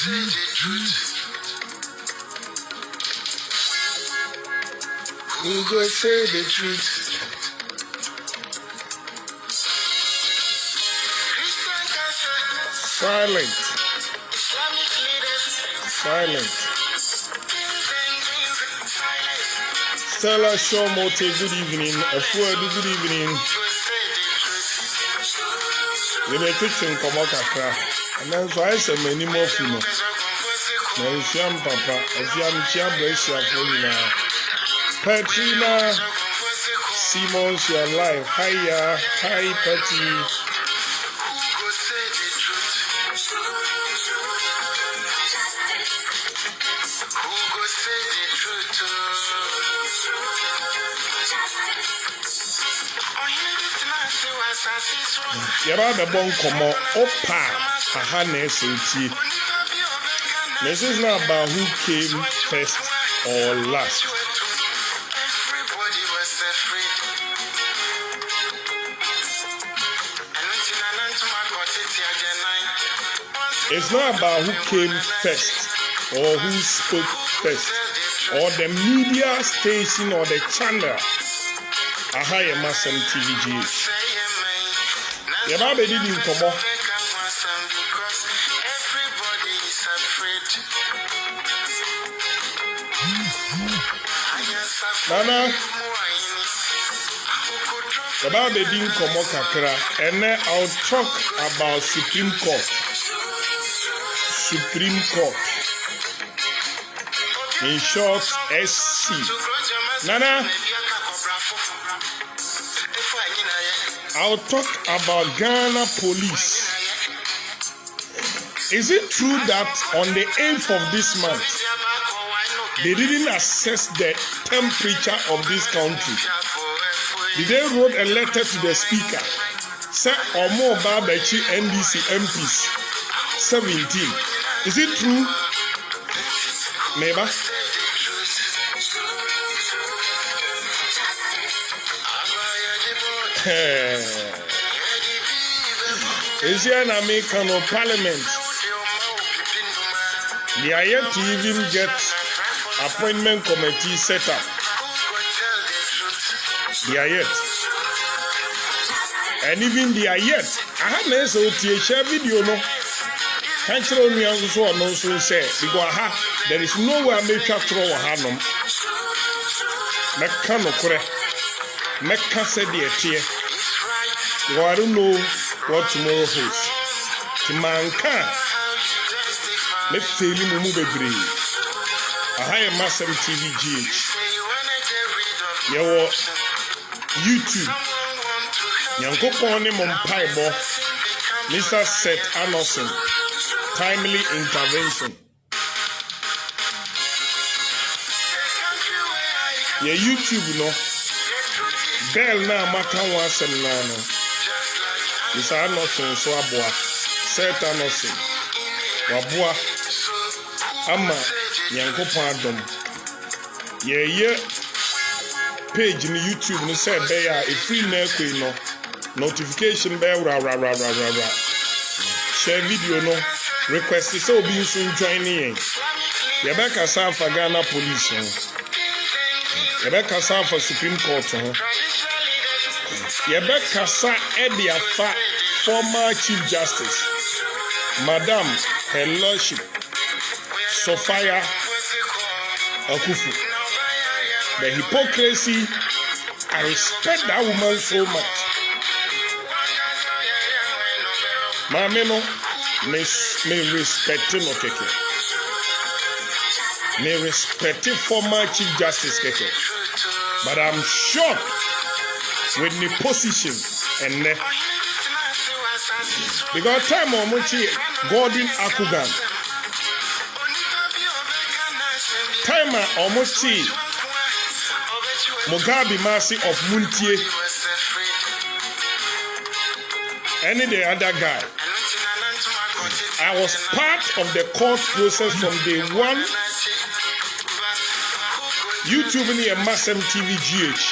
say the truth? Who go say the truth? Christian cancer. Silent. Islamic leaders. Silent. Silence. Stella Shomote, good evening. Afuadu, good evening. Who go say the truth? We may teach in Komokakra. And then so I say many more for no. Na Isiam Papa, Isiam Chia Brescia for you now. Petrina Simons, your life. Hiya, hi Patty. Who go say the truth? Who go say the truth? Oh, you need to know what's Yaba the bon komo opa aha na esoti. This is not about who came first or last. Everybody was set free. It's not about who came first or who spoke first or the media station or the channel. Aha ye MASEM TVG. Yaba be did in komo. Everybody is afraid. Nana, yaba be did in komo kakra. And then I'll talk about Supreme Court. Supreme Court. In short, SC. Nana, I'll talk about Ghana police. Is it true that on the 8th of this month, they didn't assess the temperature of this country? Did they wrote a letter to the speaker? Say Omo Babachi NDC MPs 17. Is it true? Neighbor? Is here an American parliament? They are yet to even get appointment committee set up. They are yet. And even they are yet. I have no so share video no. Can't you me also no so say because there is no way I make a throw hanum. Mekano kore. Meka said the tear. I don't know what tomorrow holds. Timanka. Me feel mu bebre. Aha ye MASEM TVG. Yawo YouTube. Nyankopon ne mompaibo. Mr. Seth Anderson. Timely intervention. Yeah, YouTube no. Bell na maka wasem na no. Mr. Anderson so aboa. Seth Anderson. Waboa. Ama Nyankopon adom. Yeah. Page in YouTube no say be a free na ekwe no. Notification be ra. Share video no. Request is so being soon joining. Yabeka Safa Ghana Police. Yabeka Safa Supreme Court. Yabeka Sa Ediafa, former Chief Justice, Madam Her Lordship Sophia Akufu. The hypocrisy, I respect that woman so much. Mameno. Me respect no keke. Me respect former Chief Justice keke. But I'm shocked with the position and because time on Muchi Gordon Akugan. Time on Muchi Mugabe Masi of Muntie. Any the other guy. I was part of the court process from day one. YouTube ni MASEM TVGH.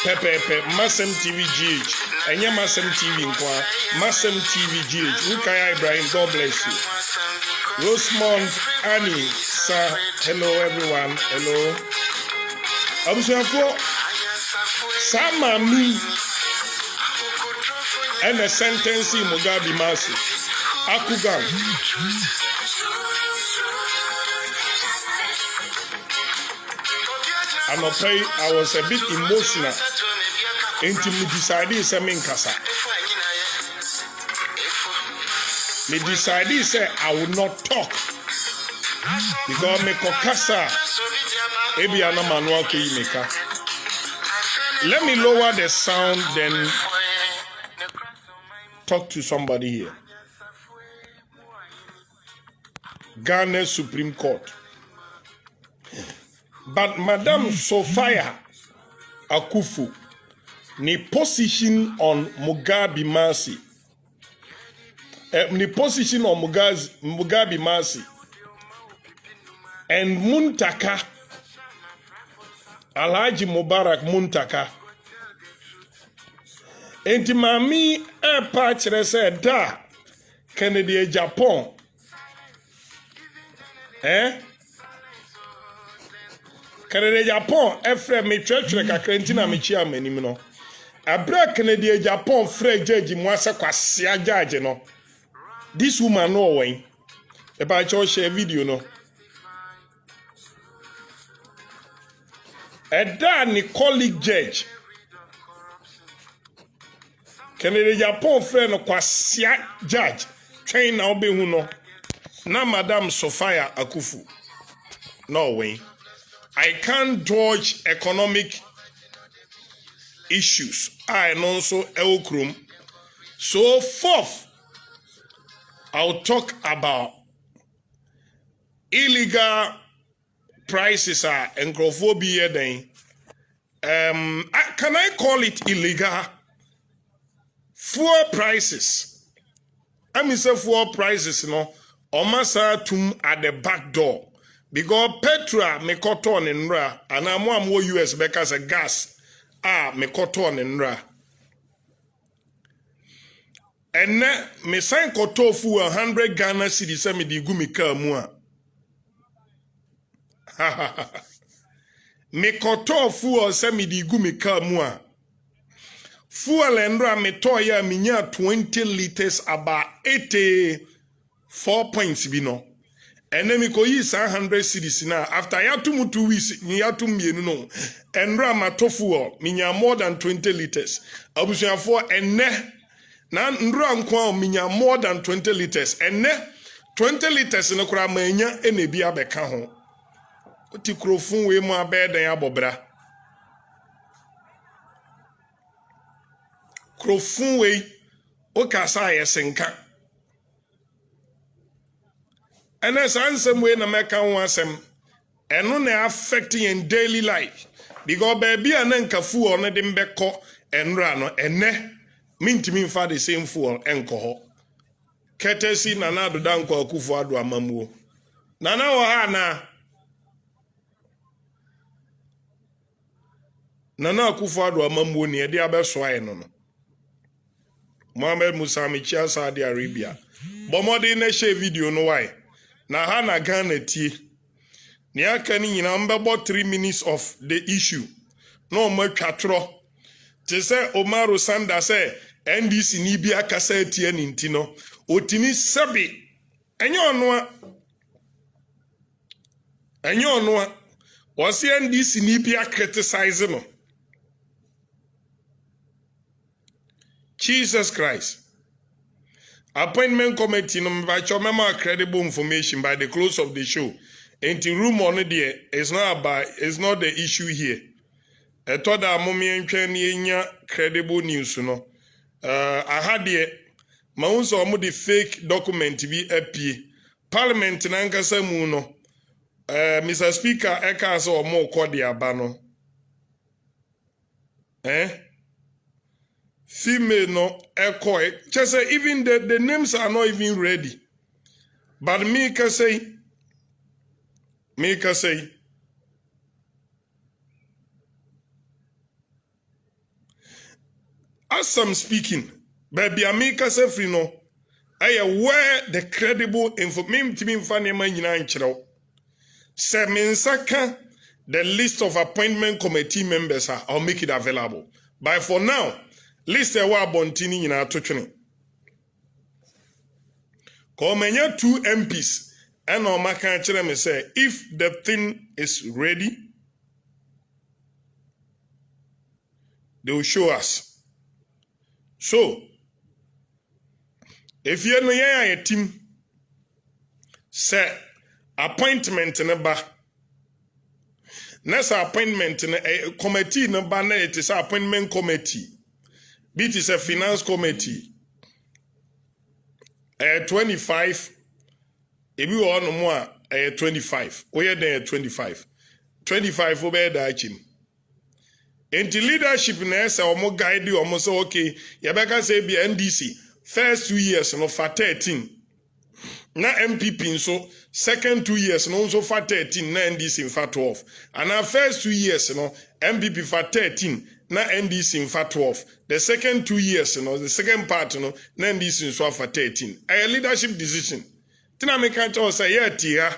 Pepe MASEM TVGH. And MASEM TV nkwa. MASEM TVGH. Rukaya Ibrahim, God bless you. Rosemont, Annie, sir. Hello, everyone. Hello. Abusuafo, sama mi and a sentence in Mugabe Masi. Akugan. And I was a bit emotional until me decided to make kasa. Me decided say I would not talk because me kokasa ebi anamanuwa ko yimeka. Let me lower the sound, then talk to somebody here. Ghana Supreme Court. But Madam Sophia Akufu, ni position on Mugabe Masi. Ni position on Mugabe Masi. And Muntaka, Alhaji Mubarak Muntaka. Enti mami patchere se da Kennedy Japan. Kennedy Japan efre me twetwere kakra ntina me chia manim no. Abra Kennedy Japan frɛ judge mu asa kwase judge no. This woman no wen. E ba cho share video no. Eda ni colleague judge. Kennedy Japan frɛ no kwase judge. Train na obe hu no. Na Madam Sophia Akufu. No way. I can't dodge economic issues. I also elkrum. So fourth, I'll talk about illegal prices and xenophobia then. Can I call it illegal? Fuel prices. I mean say fuel prices, no. Omasa tum at the back door. Because petrol me cotton in ra and I'm more US because of gas me cotton in ra. And na me sign cotton for 100 Ghana cedis me di gumi ka mua. Me cotton for se me di gumi ka mua. Fuel and ra me toya minya 20 liters about 84 points bino. And then we go use 100 cedis now. After yatum 2 weeks, yatum no. And rama tofu, minya more than 20 liters. Abusia for and ne na ndram kwa minya more than 20 liters. And ne 20 liters no kura manya ene bia beka ho. Oti krofun we mu abeden abobra. Krofun we o kasa yesenka. And as ansem way na meka ho asem eno na affecting in daily life because baby ananka fuel no de mbekọ enra no ene mintimi mfa the same fuel enko ho ketesi nana adoda nko akufo ado amamuo nana wo ha na nana akufo ado amamuo ne de abeso aye no Mohammed Musa Michia Saudi Arabia bomodi na share video no why na ha na Ghana tie ni aka ni nyina mbebo 3 minutes of the issue no mo twatro te se Omaro Sanda se NDC ni bi aka sa tie ni ntino otimi sabi enye ono a wasi NDC ni bi criticize no Jesus Christ. Appointment committee no memo credible information by the close of the show. And the room on there is not the issue here. I thought that mommy credible news no. I had the maunso omo the fake document be apie. Parliament nankasa mu no. Mr. Speaker eka so omo ko dia ba no. Female no echo. Just say even the names are not even ready. But me can say as I'm speaking, baby I make say free no. where the credible information to me funny man yinanchiro. Se mensaka the list of appointment committee members I'll make it available. But for now, list a wa bontini yina atotwene. Ko menya 2 MPs and o maka kire me say if the thing is ready, they will show us. So, if you know a team, say appointment number. Next appointment in a committee number, it is appointment committee. It is a finance committee. 25. If you want more, 25. We are there 25. 25 over the team. Into leadership, nurse or more guide you almost okay. Yabaka say be NDC. First 2 years, no for 13. Na MPP so second 2 years no so for 13 na NDC for 12. And our first 2 years no MPP for 13 na NDC for 12. The second 2 years no the second part no na NDC so for 13. A leadership decision. Tina me can tell say yeah tia.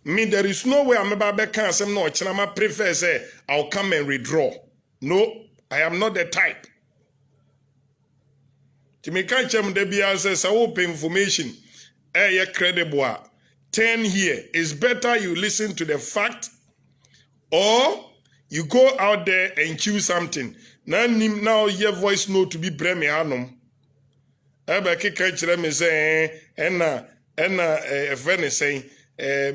Me there is no way I'm about to cancel no chinama prefer say I'll come and withdraw. No, I am not the type. To me can chem de bia say open information. Credible. 10 here. It's better you listen to the fact or you go out there and choose something. Now your voice note to be breme anum. Eba kika chire me say ena friend say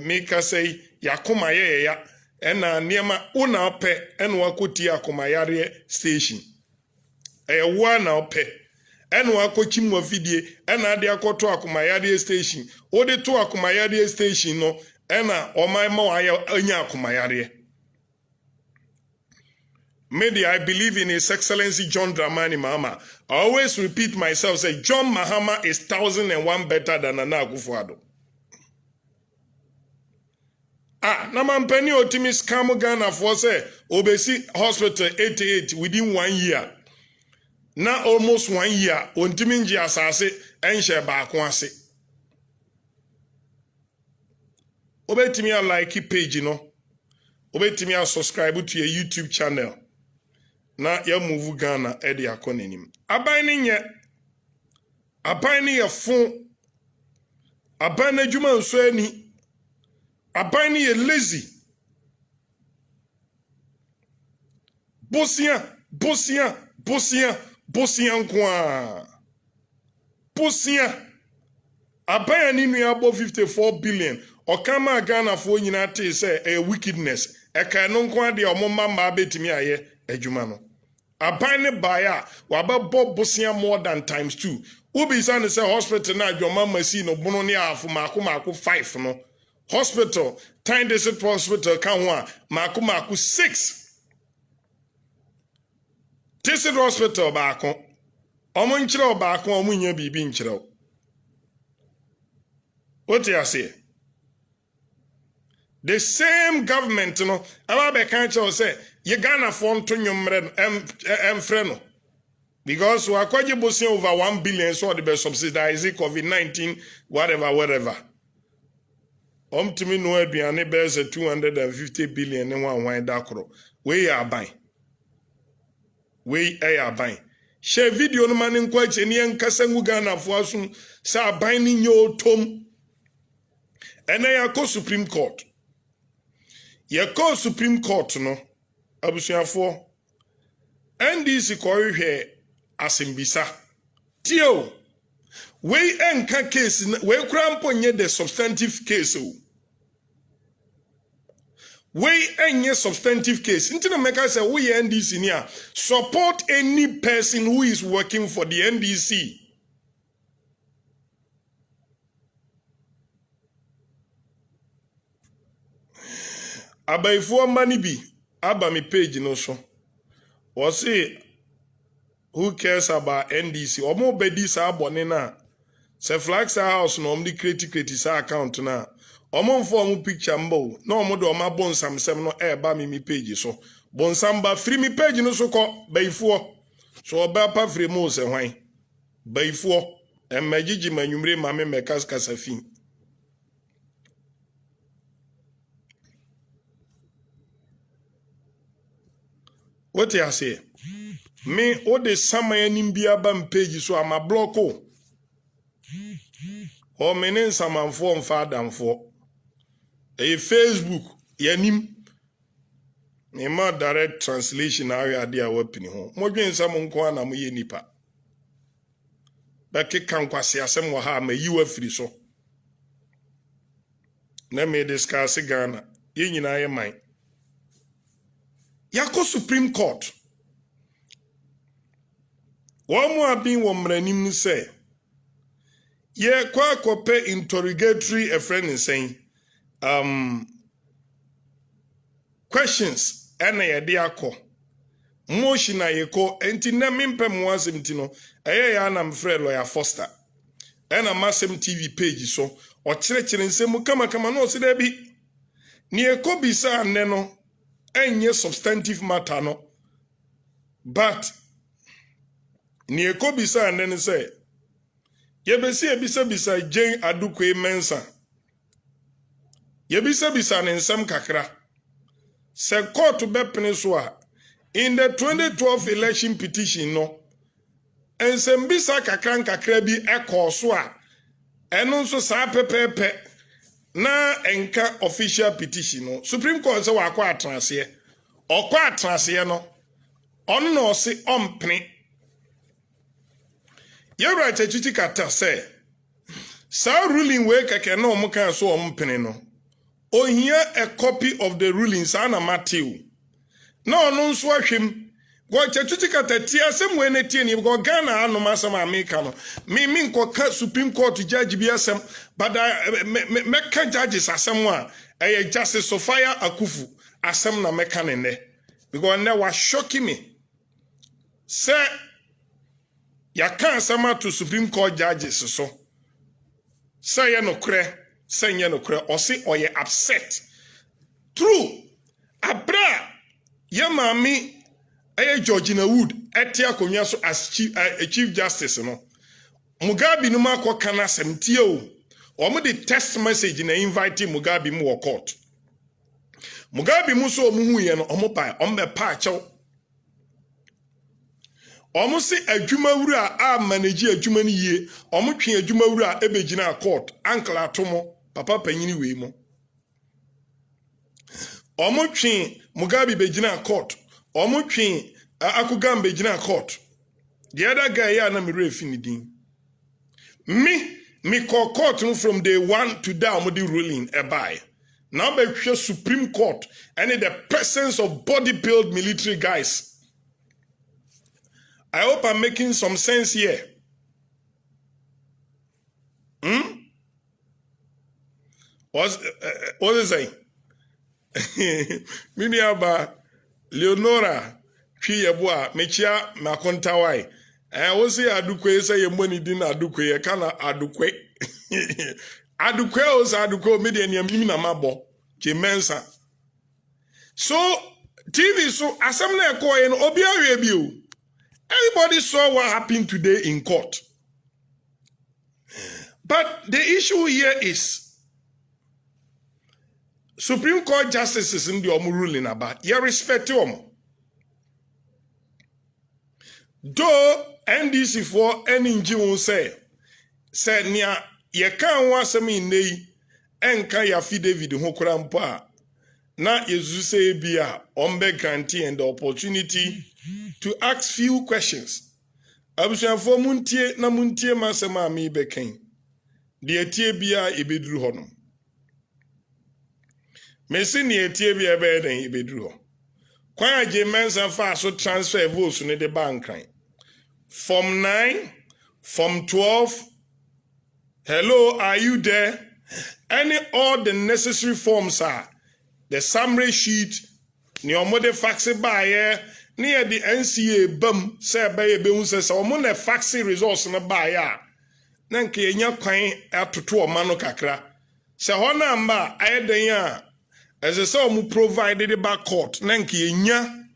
make say yakoma ye ya ena niema una pe enwa koti akoma yare station. Wa na pe enu akochi mo vidie ena ade akoto akomayade station o de to akomayade station no ena omai ma anya akomayade. Maybe I believe in His Excellency John Dramani Mahama. I always repeat myself, say John Mahama is 1001 better than Nana Akufo-Addo. Na mampeni otimi scam Ghana for say obesi hospital 88 within 1 year. Na almost 1 year, ontiminji asase enche baako ase. Obetimi a like page no. Obetimi a subscribe to your YouTube channel. Na ya move Ghana edi akonenim. Aban ni ye fon. Aban na juma nso ani. Aban ni ye lazy. Bosia nkwa. Bosia. Abaya ni nua abo 54 billion. Okama Ghana fo nyina te say a wickedness. E ka no nkwa de omoma ma betimi aye adwuma no. Aban ne baya wababo bosia more than times 2. Ubi san say hospital na adwuma machine no bono ne afu mako 5 no. Hospital, time desert hospital kan ho a mako 6. Tested hospital baako. Omo nkyere baako omo nya bibi nkyere. What you say? The same government no aba be kan kyerɛ say ye Ghana for nto nwomre emfre no. Because we akwaje bosia over 1 billion so they be subsidize COVID-19 whatever. To me no aduane be 250 billion ne wan da koro. We are buying. We are buying. Share video no man in kwache ni enkasangu Ghana fo asun sa ban ni nyo tom. Ena ya ko Supreme Court. Ya ko Supreme Court no abusuafo NDC ko hwe asimbisa. Tio. We enka case we krampo nye the substantive case o. We any substantive case. Intina meka say we NDC near support any person who is working for the NDC. Abaifo mani bi aba mi page no so. O say who cares about NDC? Omo bedi sa abone na. Se flags house no omdi create sa account na. Omo mfo omo picture mbo na omo do oma bonsam sem no eba mi page so bonsam ba free mi page no so ko baifo so oba pa free mo se hwan baifo and Majiji Manumre Mame Mekas Kasafin. What I say? Me, all the summer in Biabam page, so I'm a bloco. Or meaning some form father for a Facebook, Yanim. A more direct translation area, dear weapon home. More than some kwana mu nipa. Beke kankwasi asem waha me you free so. Na me discuss Ghana. Ye nyina ye man. Yako Supreme Court. One more being womranim say. Ye kwa kope interrogatory a friend is saying questions ena ye de akọ. Motion na ye ko enti na mempe mo asem ti no eye ya na mfre lawyer Foster. Ena MASEM TV page so o kire nsem kama no se da bi. Ni e ko bisa ne no enye substantive matter no. But ni e ko bisa ne ne say yebesi ebisa Jane Adukwe Mensa. Yebisa ne nsem kakra. Se court be peniswa in the 2012 election petition no. Ensem bisa kakra bi ekọ so a eno nso sa pepepe na enka official petition no. Supreme Court say wa kwa atrase. Okwa atrase no. On no se ompene. You right a chichi kata say. Sa ruling we keke no mo kan so ompene no. Ohia a copy of the ruling sana Matthew. No nso ahwem. Go chichi kata ti asem we na tie ni go Ghana anoma asem America no. Me nko ka Supreme Court judge bi asem but me ka judges asem a Justice Sophia Akufu asem na me ka ne because na was shocking me. Say ya can't sama to Supreme Court judges so. Say ya no kre, say ya no kre, or say or ye upset. True. Abra ya mami Georgina Wood etia konya so as chief justice no. Mugabe no ma kwa kana semtie o. Omo the text message na invite Mugabe mu wo court. Mugabe mu so omo hu ye no omo pa ombe pa chew. Omo se adwuma wura a manage adwuma ni yie omo twe adwuma wura ebegina court ankla atomo papa panyini we mo omo twe Mugabe begina court omo twe akugam begina court the other guy ya na me refi ni din me call court from day one to down omo the ruling e buy now be Supreme Court and in the presence of body-built military guys. I hope I'm making some sense here. What is it saying? Mimi aba Leonora Chiyabua Mechia Makontawai. I was say Adukwe say your money dinner Adukwe, kana Adukwe. Adukwe was Adukwe median Yamina Mabo, Jimensa. So TV so asamna ko en obia rebu. Everybody saw what happened today in court. But the issue here is Supreme Court justices in the ruling about you respect them. Though NDC for any will say near ye can't want some in nay and can ya feed David Hokurampa. Na Yesu say bia ombe grantee and the opportunity to ask few questions. Abusha for muntie na muntie masema mi beken. De etie bia ebedru honom. Mesi ne etie bia be den ebedru ho. Kwan age mensa fa so transfer votes ne de bank kan. From 9, from 12. Hello, are you there? All the necessary forms are the summary sheet, ni omode faxe baye, near the NCA bum, say baye be unse sa omone faxe results na baye. Nanke yenya kwan atoto omano kakra. Se hona mba ayeden ya as a so provided about court. Nanke yenya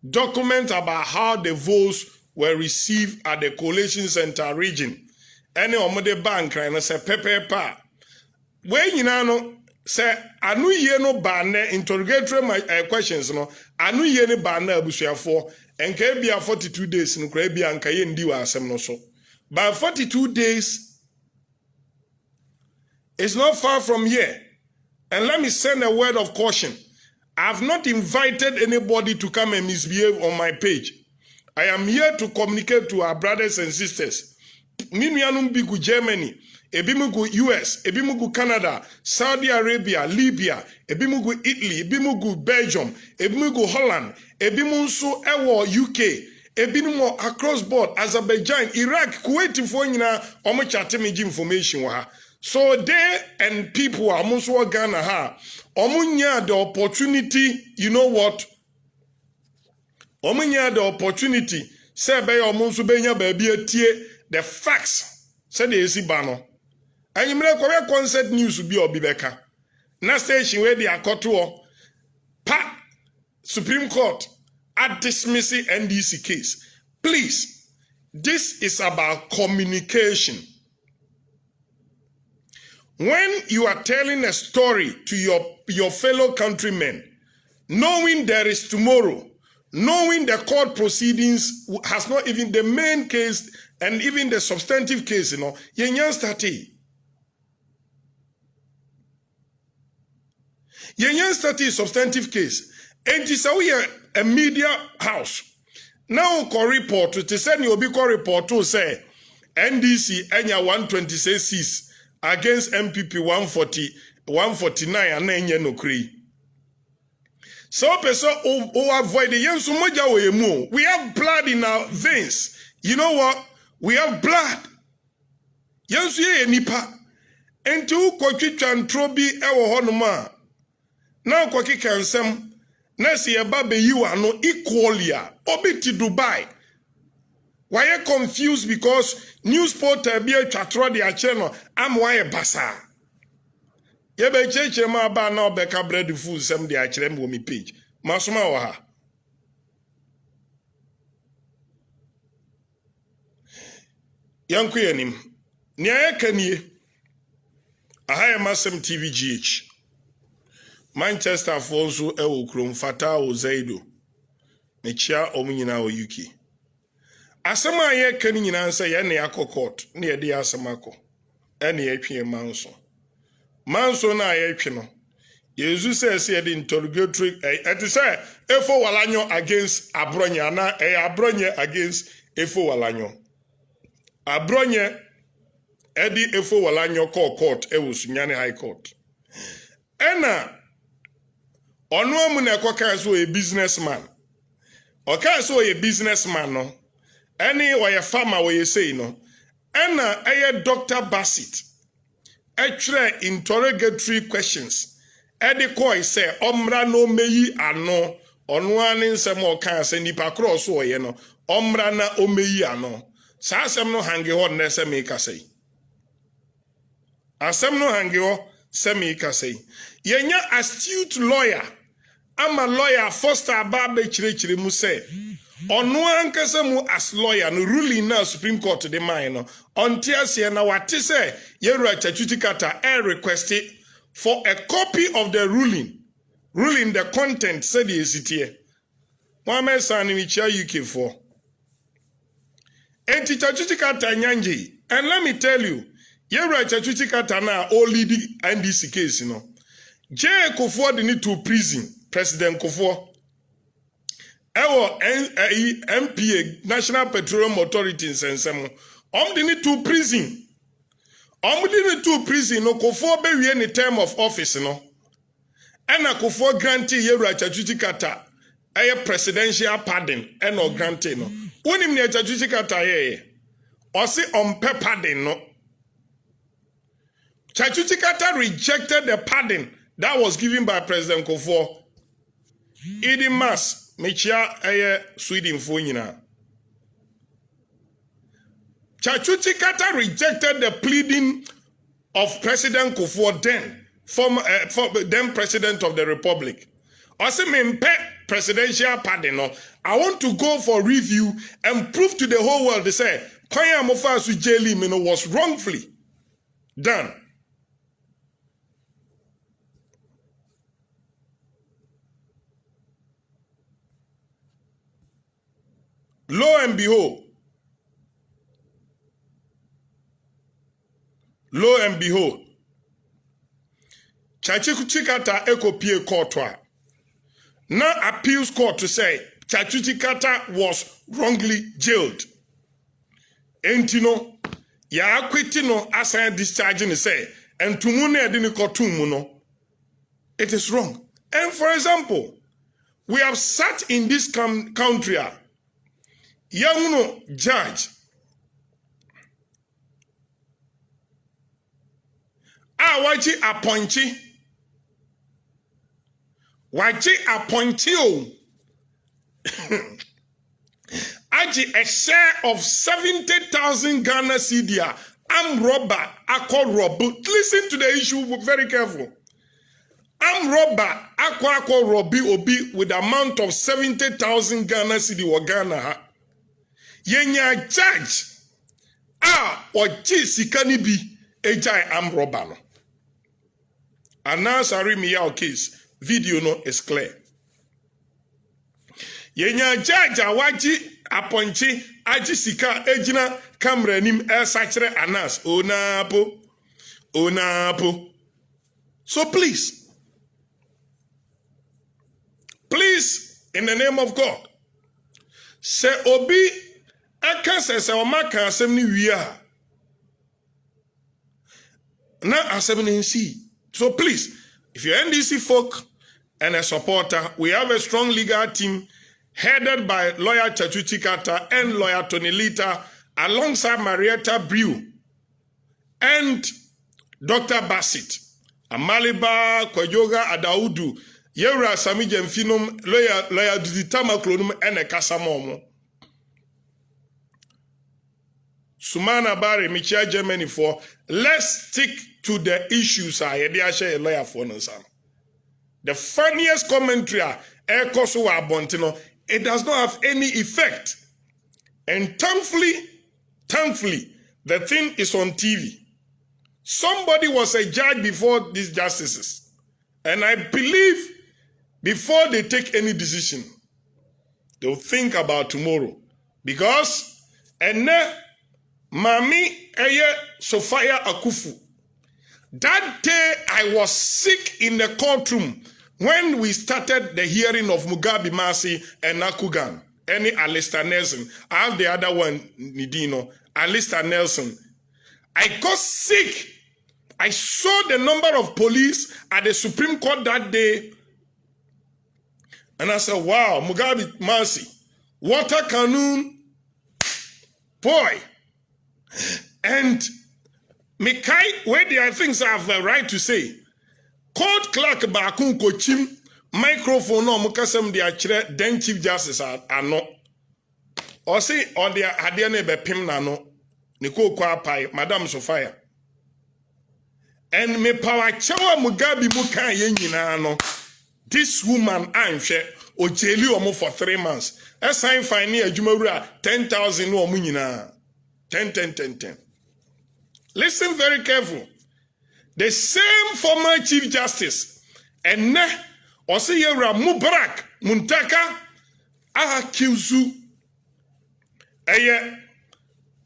document about how the votes were received at the Collation Center region. Any omode bank and say pepe pa. When you know say anu ye no ban interrogatory questions no anu ye ne ban na abusuafo enka bia 42 days no kra bia anka ye ndi wa asem no so. But 42 days is not far from here. And let me send a word of caution. I have not invited anybody to come and misbehave on my page. I am here to communicate to our brothers and sisters. Minuanum bigu Germany, ebimugu US, ebimugu Canada, Saudi Arabia, Libya, ebimugu Italy, ebimugu Belgium, ebimugu Holland, ebimunsu ewo UK, ebimugu across board, Azerbaijan, Iraq, Kuwait, Fonina, omo chatemiji information wa. So they and people are muswa Ghana ha. Omunya the opportunity, you know what? Omunya the opportunity. Say be omunsu benya baby tie the facts. Say the esi bano. And you may correct concert news be obibeka. Na station where they are caught to pa Supreme Court at dismissing NDC case. Please, this is about communication. When you are telling a story to your fellow countrymen, knowing there is tomorrow, knowing the court proceedings has not even the main case and even the substantive case, yenyan stati. Yenyan stati substantive case. And it is a media house. Now, ko report to send you a report to say NDC enya 126 seats against MPP 149 and then no cree. So person avoid the yensu moja we we have blood in our veins. You know what? We have blood. Yensu ye nipa. Enti kwa trobi ewo honoma. Now kwa kikansem nasi ya babe you are no equally obiti Dubai. Why you confused because news portal be a chatro de channel am why basa. Ye be cheche ma ba na obeka bread food sem de akire mo mi page. Masoma wa ha. Yanku yanim. Nia ye kanie. Aha MASEM TV GH. Manchester Fonso ewo krom fata o Zaido. Mechia omunyina o UK. Asema ye kani nyina nse ye ne yakokot ne ye de asemako ene ye twe manso na ye twe no yezu se ye de interrogatory etu say efo walanyo against abronya na abronye against efo walanyo abronye edi efo walanyo court ewo sunyane high court ena onu amu na ekoka so a businessman oka so a businessman no any or a farmer where you say no, and a Dr. Bassett, actually interrogatory questions. Eddie Coy say, Omra no meyi ano, on one in some more cars and nipa cross or yeno, Omra na omeyi ano. Sasem no hangi ho nese make say. Asem no hangi ho se make say. Yenya astute lawyer. I'm a lawyer, Foster Babe Chiri mu say. Onu ankasa mu as lawyer no ruling na Supreme Court de man no until say na wate say Yewura Chachutikata request for a copy of the ruling the content said the esitie Mohammed Sani Michia UK for enti Chachutikata nyanji. And let me tell you Yewura Chachutikata na o lead NDC case no J Kufuor de need to prison President Kufuor Ewo MPA National Petroleum Authority in Sensemo. Dini to prison. Dini to prison no Kufuor be wie ni term of office no. Ena Kufuor grantee Yewura Chachutikata a presidential pardon eno grantee no. Wonim ne Chachutikata ye. Osi ompe pardon no. Chachutikata rejected the pardon that was given by President Kufuor. Idi Mas Mechia eye Sweden for nyina. Chachutikata rejected the pleading of President Kufuor then, then President of the Republic. Ose mempe presidential pardon, no, I want to go for review and prove to the whole world, they say, Kwanya Mofasu Jeli Mino was wrongfully done. Lo and behold, Chachikata Ekopie Courtois. Now appeals court to say Chachikata was wrongly jailed. Entino, ya quitino assign discharging say, and tumune adini kotumuno. It is wrong. And for example, we have sat in this country, young judge, waji appointi o. Aji a share of 70,000 Ghana cedi. I'm robber, I call rob. Listen to the issue very careful. I'm robber, I call Robbie Obi with amount of 70,000 Ghana cedi or Ghana. Yenya judge. Or sikani bi ejai am robber no. And now sorry me your case. Video no is clear. Yenya judge awaji appointi aji sika ejina camera nim sachere anas onapo. So please, in the name of God, say obi aka se o maka asem ni wiya na asem ni nsi. So please, if you're NDC folk and a supporter, we have a strong legal team headed by lawyer Chachuchi Kata and lawyer Tony Lita, alongside Marietta Brew and Dr. Bassett, Amaliba, Kwajoga, Adaudu, Yera Sami Jemfinum, lawyer Duditama Klonum, and a Casamomo. Sumana Barry, Michia Germany for, let's stick to the issues I had a lawyer for Nonsam. The funniest commentary, it does not have any effect. And thankfully, the thing is on TV. Somebody was a judge before these justices. And I believe before they take any decision, they'll think about tomorrow. Because, and Mami Eye Sophia Akufu, that day I was sick in the courtroom when we started the hearing of Mugabe Masi and Nakugan, any Alistair Nelson. I have the other one, Nidino, Alistair Nelson. I got sick. I saw the number of police at the Supreme Court that day. And I said, wow, Mugabe Masi, water cannon, boy. And Mikai, where there are things I have a right to say. Court clerk Bakun Kochim, microphone no Mukasem de Achre, then Chief Justice are not. Or say, or the Adiane Bepim Nano, Nico Kwapai, Madame Sophia. And me power chawa Mugabe Muka Yenino. This woman, I'm sure, or jail you for 3 months. As I find near Jumura, 10,000 no munina. 10. Listen very careful. The same former Chief Justice, and Osiyera Mubarak Muntaka, accuse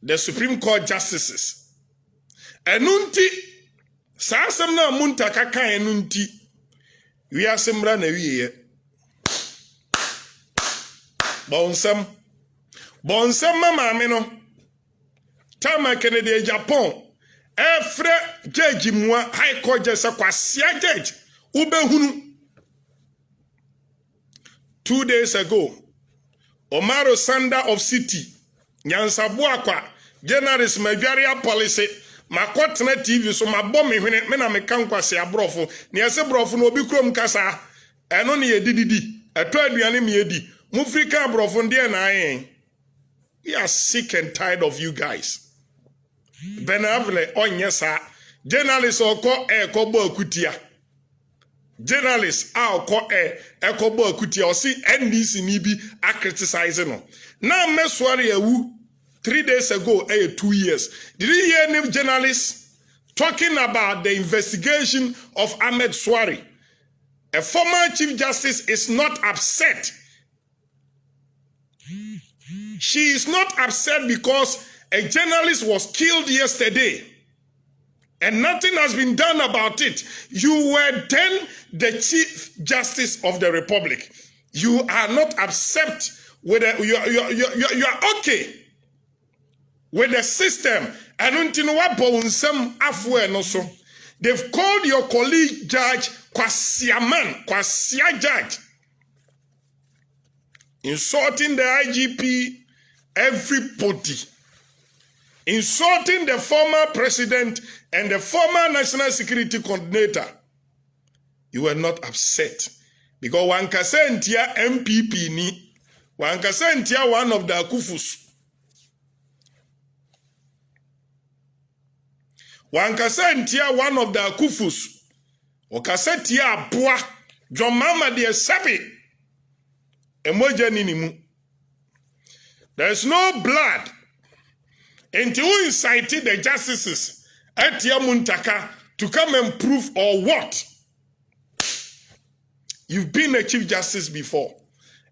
the Supreme Court justices. Enunti, Sasam na Muntaka ka enunti, we are sembra na wiye. Bonsam mama ameno. Tama Kennedy Japan. Efre judge mwa high court judge kwasia judge ubehunu. 2 days ago, Omaro Sanda of City, Nyansabuakwa, journalist Majaria policy, Makotna TV, so my bomb when it mena mekankwa se abrofo, ni ase brofo no obi krom kasa, eno ne yedidi, eto aduane me yedi, mufrika brofo ndie na ayen. We are sick and tired of you guys. Benavle onyesa journalist oko kobo akutia journalists are called Ekobo Akutia or see NDC nibi are criticizing no. Now Meswari Ewu 3 days ago, 2 years. Did you hear any journalists talking about the investigation of Ahmed Swari? A former Chief Justice is not upset. She is not upset because a journalist was killed yesterday and nothing has been done about it. You were then the Chief Justice of the Republic. You are not upset with it. You are okay with the system. And they've called your colleague Judge Kwasia Judge, insulting the IGP, everybody, insulting the former president and the former national security coordinator. You were not upset because one kasentia MPP ni, one kasentia one of the Akufus. One kasentia one of the Akufus. Okasetia boa, John Mama de Sabi. Emoja ninimu. There's no blood until we incited the justices at Yamuntaka to come and prove or what. You've been a Chief Justice before.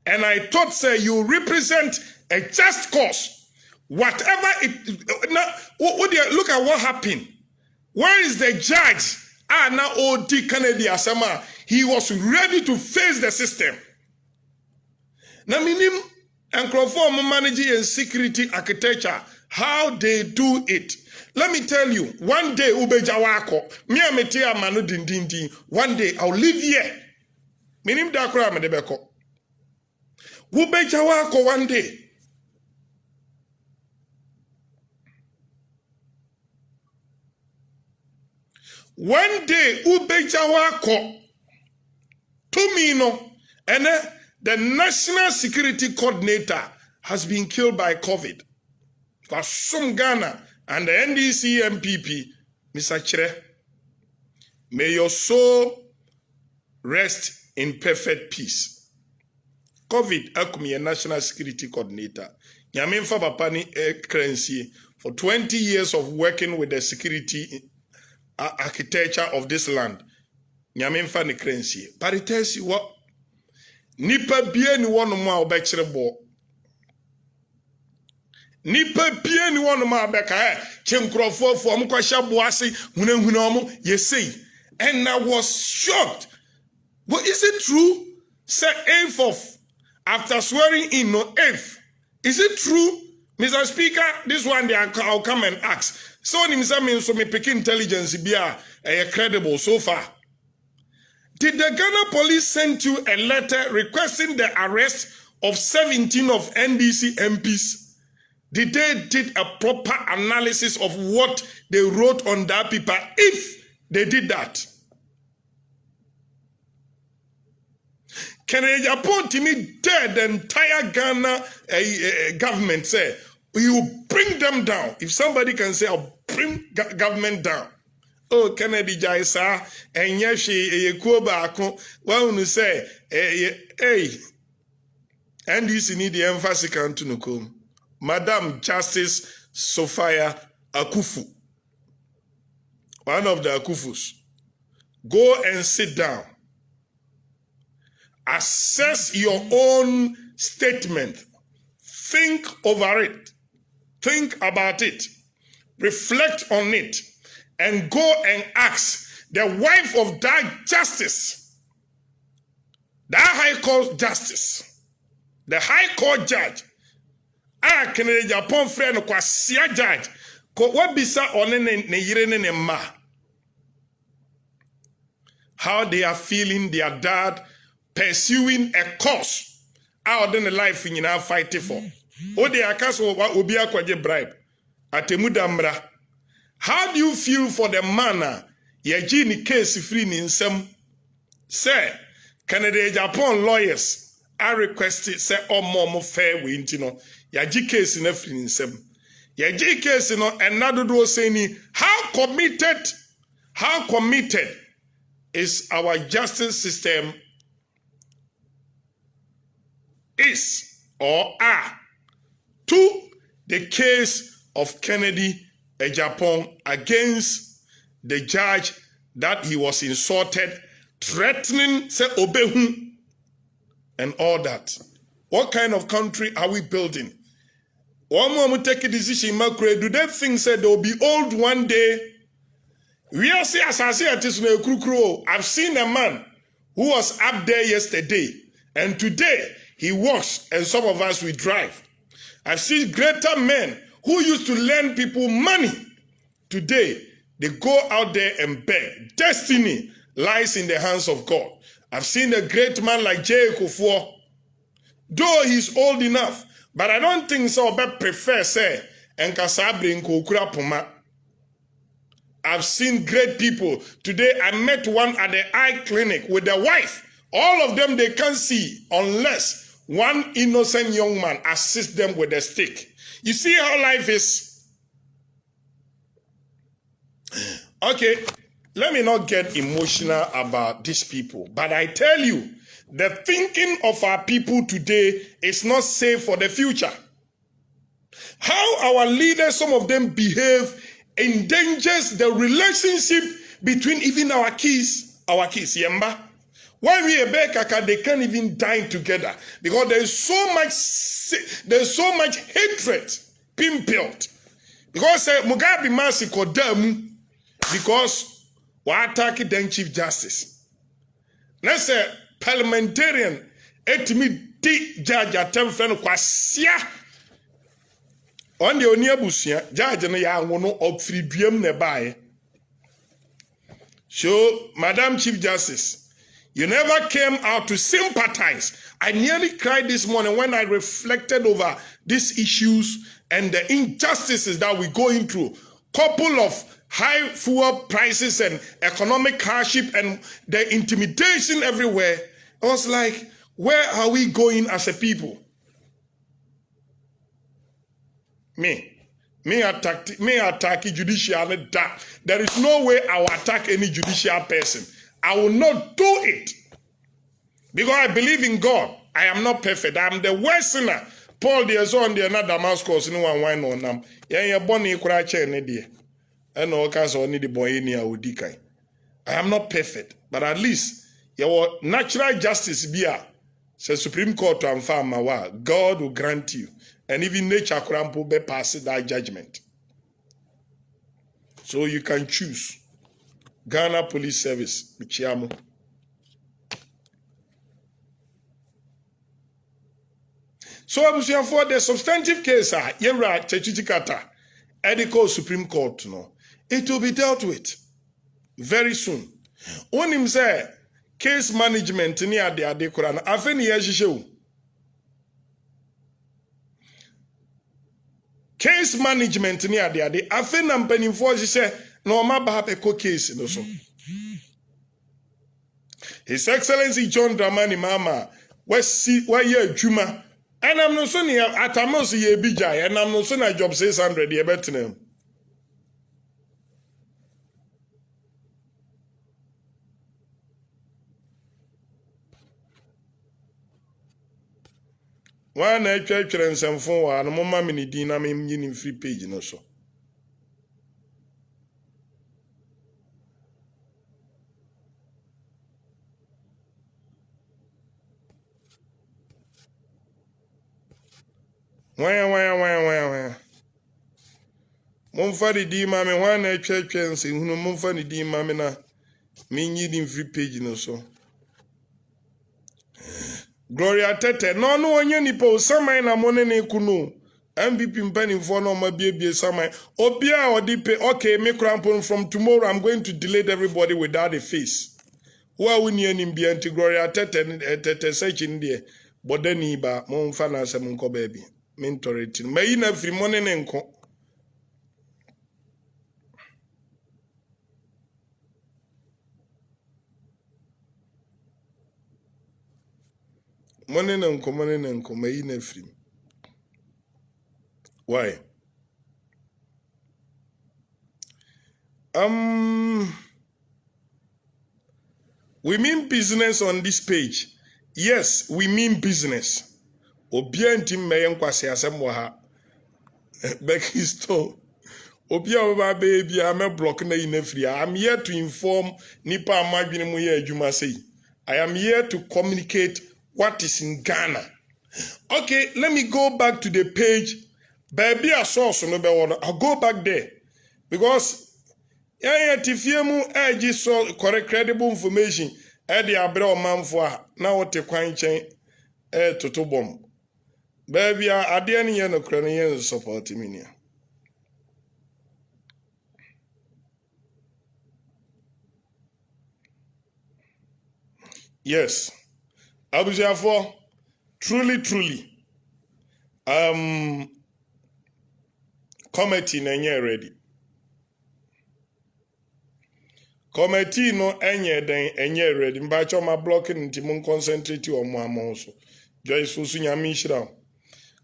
And I thought, sir, you represent a just cause. Whatever it... Now, look at what happened. Where is the judge? Now O.D. Kennedy Asama. He was ready to face the system. Now, minim and conform managing and security architecture, how they do it. Let me tell you, one day, Ube Jawako, Mia Metia Manu Dindindi, one day I'll live here. Minim Dakra Medebeko. Ube Jawako one day. One day, Ube Jawako, to me, no, and the National Security Coordinator has been killed by COVID. For some Ghana and the NDC MPP, Mr. Chere, may your soul rest in perfect peace. COVID, Akumi, a National Security Coordinator. Yamin Fabapani currency for 20 years of working with the security architecture of this land. Yamin Fani currency. But it tells you what? Nipa bie ni wono ma obekire bo. Nipa bie ni wono ma obeka chenkrofo fo mkwasha boase hunahuna omo yesei. And I was shocked. But is it true? Say 8th of after swearing in no 8th. Is it true? Mr. Speaker, this one day I'll come and ask. So me pick intelligence be credible so far. Did the Ghana police send you a letter requesting the arrest of 17 of NDC MPs? Did they did a proper analysis of what they wrote on that paper if they did that? Can Japan to me dead the entire Ghana government say, you will bring them down. If somebody can say, I'll bring government down. Oh, Kennedy Jaisa, and Yashi, Yakuba, well, say, hey, and this need the emphasis to Nukum. Madam Justice Sophia Akufu, one of the Akufus, go and sit down. Assess your own statement. Think over it. Think about it. Reflect on it. And go and ask the wife of that justice, that High Court justice, the High Court judge, can the Japan friend Kwasia judge, what bisa one ne yirene ne ma, how they are feeling their dad pursuing a cause out in the life in our fighting for. O de akaso obi akwaje bribe atemudamra. How do you feel for the manner yaji ni case free ni nsem? Say, Canada Japan lawyers are requested say more fair we intino. Yaji case in free ni nsem. Yaji case no another do saying how committed is our justice system is or are to the case of Kennedy Japan against the judge that he was insulted, threatening, say, obehu, and all that. What kind of country are we building? One more will take a decision, do they think that they'll be old one day? We are saying, as I say, I've seen a man who was up there yesterday, and today he walks, and some of us will drive. I've seen greater men who used to lend people money. Today, they go out there and beg. Destiny lies in the hands of God. I've seen a great man like J. Kufuor, though he's old enough, but I don't think so. But prefer say and kasabri nkokura puma. I've seen great people. Today I met one at the eye clinic with their wife. All of them they can't see unless one innocent young man assists them with a stick. You see how life is? Okay, let me not get emotional about these people, but I tell you, the thinking of our people today is not safe for the future. How our leaders, some of them behave, endangers the relationship between even our kids, Yemba. When we are back, they can't even dine together because there's so much hatred being built. Because Mugabe Masi Kodam, because we attack then Chief Justice. Let's say parliamentarian etimi di judge atem friend kwasia on the oniabusia judge no ya wono ofriduam ne bae. So Madam Chief Justice, you never came out to sympathize. I nearly cried this morning when I reflected over these issues and the injustices that we're going through. Couple of high fuel prices and economic hardship and the intimidation everywhere. I was like, where are we going as a people? Me attack judicial. There is no way I will attack any judicial person. I will not do it. Because I believe in God. I am not perfect. I am the worst sinner. Paul the son the another Damascus no one wine on them. Yeah, bonny kura chair ne dear. And all kinds of need the boy in here with I am not perfect, but at least your natural justice be a Supreme Court and farmer. God will grant you. And even nature crampo be pass that judgment. So you can choose. Ghana Police Service, Michiamo. So I was here for the substantive case, Yera Chechichikata, Edico Supreme Court, no. It will be dealt with very soon. When him say case management near the Adekoran, Afeni Yashishu. Case management near the Ade, Afenam penny for she say, no maba a case no so. His Excellency John Dramani Mama, where ye Juma, and I'm no son here at Amos ye bijay, and I'm no son a job 600 ye better. One I church and some phone and mama mini dinner in free page no so. Why. Mumfadi di mame one I church and say who mumfadi di mamina mean in free page no so. Gloria Tete, no one nipo, some na money ne kunu. MVP penny for no my baby summer. Obia or deep, okay, make crampon from tomorrow. I'm going to delete everybody without a face. Who are we near in Bianti Gloria Tete search in there? But then Iba, Mon Fanas and Munko baby. Mentorating. May in every money nenko. Money nenko, may in every. Why? We mean business on this page. Yes, we mean business. Obia ntim meyen kwase asem wo ha. Becky Stone. Obia baba baby am block na ina free. I am here to inform nipa amadwene mu ye adwuma sei. I am here to communicate what is in Ghana. Okay, let me go back to the page. Baby a source no be one. I'll go back there because tifiemu agi so correct credible information e dey abre o manfo a na wote kwan chen toto bom. Baby a ade ne ye no kra ne ye support me nia. Yes. Abusiafo, truly committee na nye ready. Committee no enye den enye ready. Mbacho ma blocking nti mun concentrate on mo amon so. Joyce so nyame hira.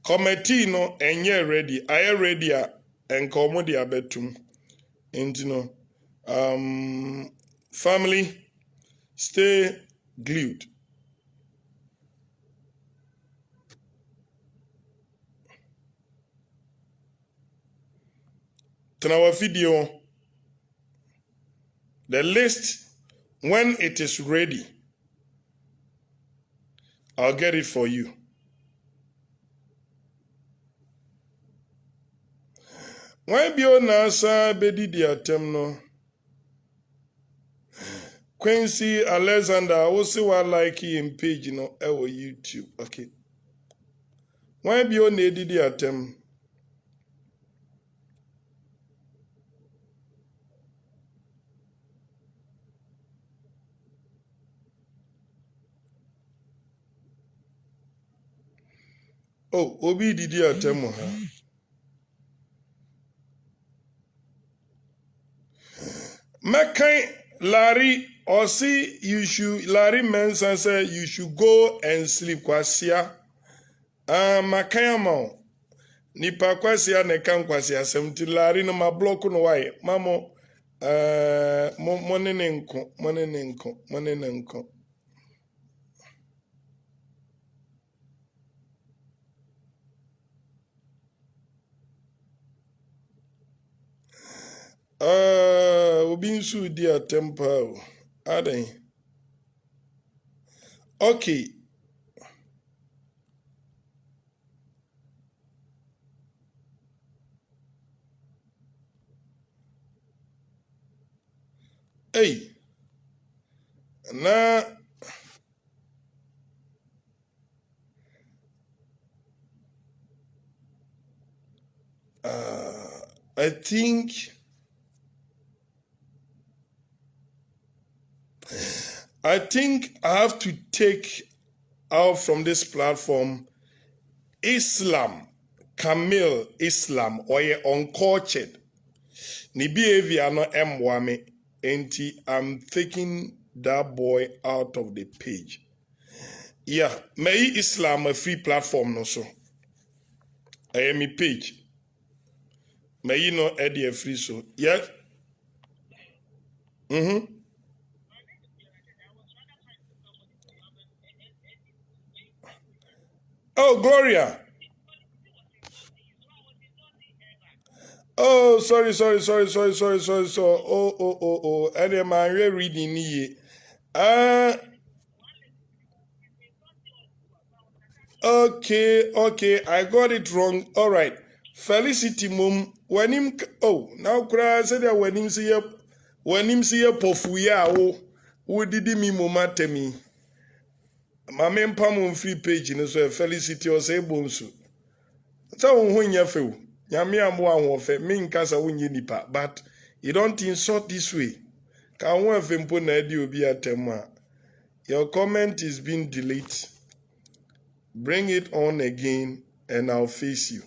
Committee no enye ready. Aye ready a enkomo dia betum. Nti no family stay glued. To our video, the list, when it is ready, I'll get it for you. When bio nasa bedi di atem no, Quincy Alexander, also wa like in page no ewo YouTube. Okay. When bio nedi di atem. Oh, obi didi atem ha. Mekai Larry or see you should Larry Manson say you should go and sleep kwasia. Makayama nipa kwasia ne kan kwasia asem ti Larry no ma block no why mamo money nenko. Obi nsu di atempa aden. Okay. Hey. Na I think I have to take out from this platform Islam, Camille Islam, or uncultured. Ni behavior no emwame. Enti I'm taking that boy out of the page. Yeah, may Islam a free platform no so. I am a page. May you know Eddie a free so. Yeah. Oh, Gloria. Oh, sorry. Oh. And am I reading ye? Okay. I got it wrong. All right. Felicity mum when him now cry said that when him see pofuya wo didi mi mama temi. My main pam free page no so Felicity or say bonsu. So when you feel Yami am one of me nkasa wunye nipa, but you don't insult this way. Can one fempo na di obi atema. Your comment is being deleted. Bring it on again and I'll face you.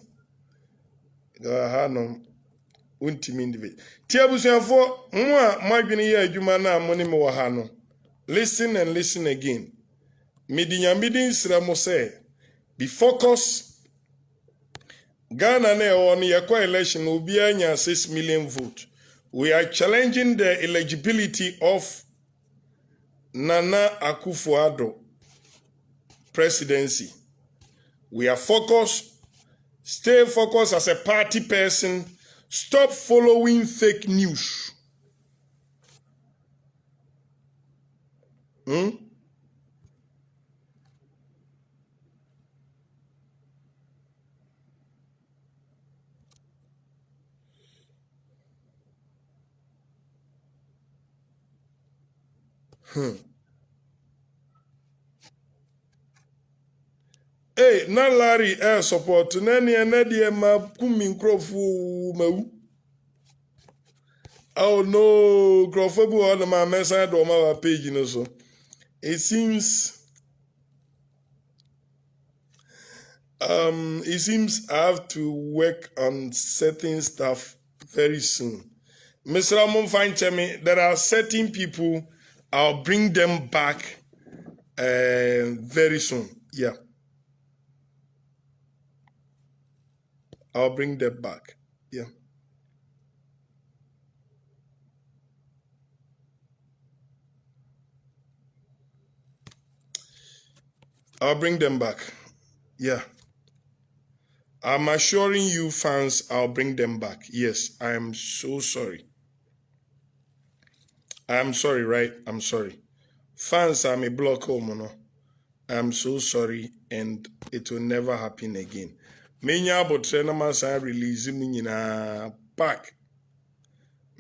Hanom untimi ndive. Tia busuafo nwa madwene ye adwuma na amone me wo ha no. Listen and listen again. Midinyambidin sramo say be focused. Ghana na on your election will be 6 million votes. We are challenging the eligibility of Nana Akufo-Addo presidency. We are focused. Stay focused as a party person. Stop following fake news. Hey, na Larry support nani enedi ma kumi nkrofu mawu. Oh no, nkrofu bu on my message on my page no so. It seems I have to work on certain stuff very soon. Mr. Ramon Fanchemi, there are certain people, I'll bring them back very soon. Yeah. I'll bring them back. Yeah. I'll bring them back. Yeah. I'm assuring you fans, I'll bring them back. Yes, I am so sorry. I'm sorry, right? I'm sorry. Fans, I'm a block home, no? I'm so sorry, and it will never happen again. Menya abotre na masa release mu nyina back.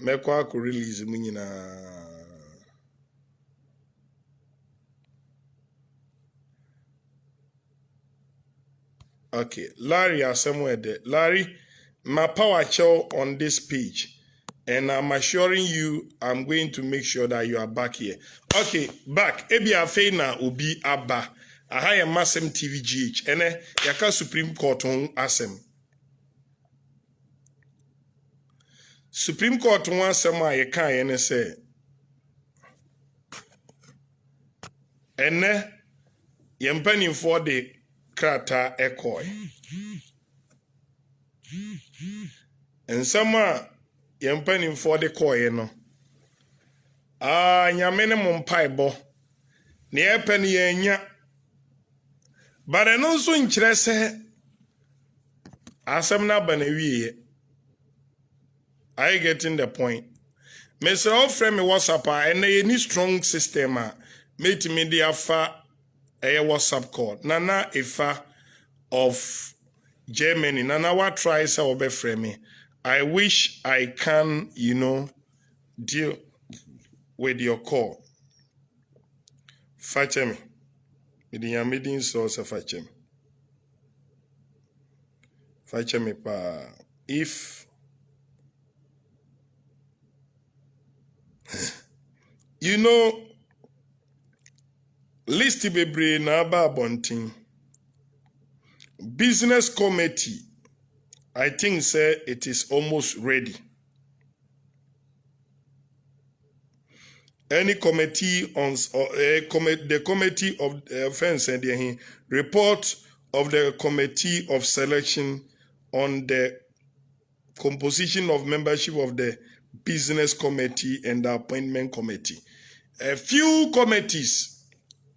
Mekwa ko release mu nyina. Okay, Larry are somewhere there. Larry, my power show on this page, and I'm assuring you, I'm going to make sure that you are back here. Okay, back. Ebi afeina obi aba. Aha ya MASEM TVGH. Ene yaka Supreme Court on asem. Supreme Court on asem a yaka ene say. Ene yempani for the krata ekoi. And some yempani for the koi no. Nyamene mumpaibo. Ni epeni yenya. But I know so interest asem na banewie. I getting the point. Mr. Ofrem me WhatsApp and any strong system made me the afa a WhatsApp call. Nana Ifa of Germany. Nana what tries our beframe. I wish I can, deal with your call. Fetch me. The meeting source of fetch me. Fetch me pa. If list bebre na ba bonting. Business committee, I think say it is almost ready. Any committee on the committee of offense and the report of the committee of selection on the composition of membership of the business committee and the appointment committee. A few committees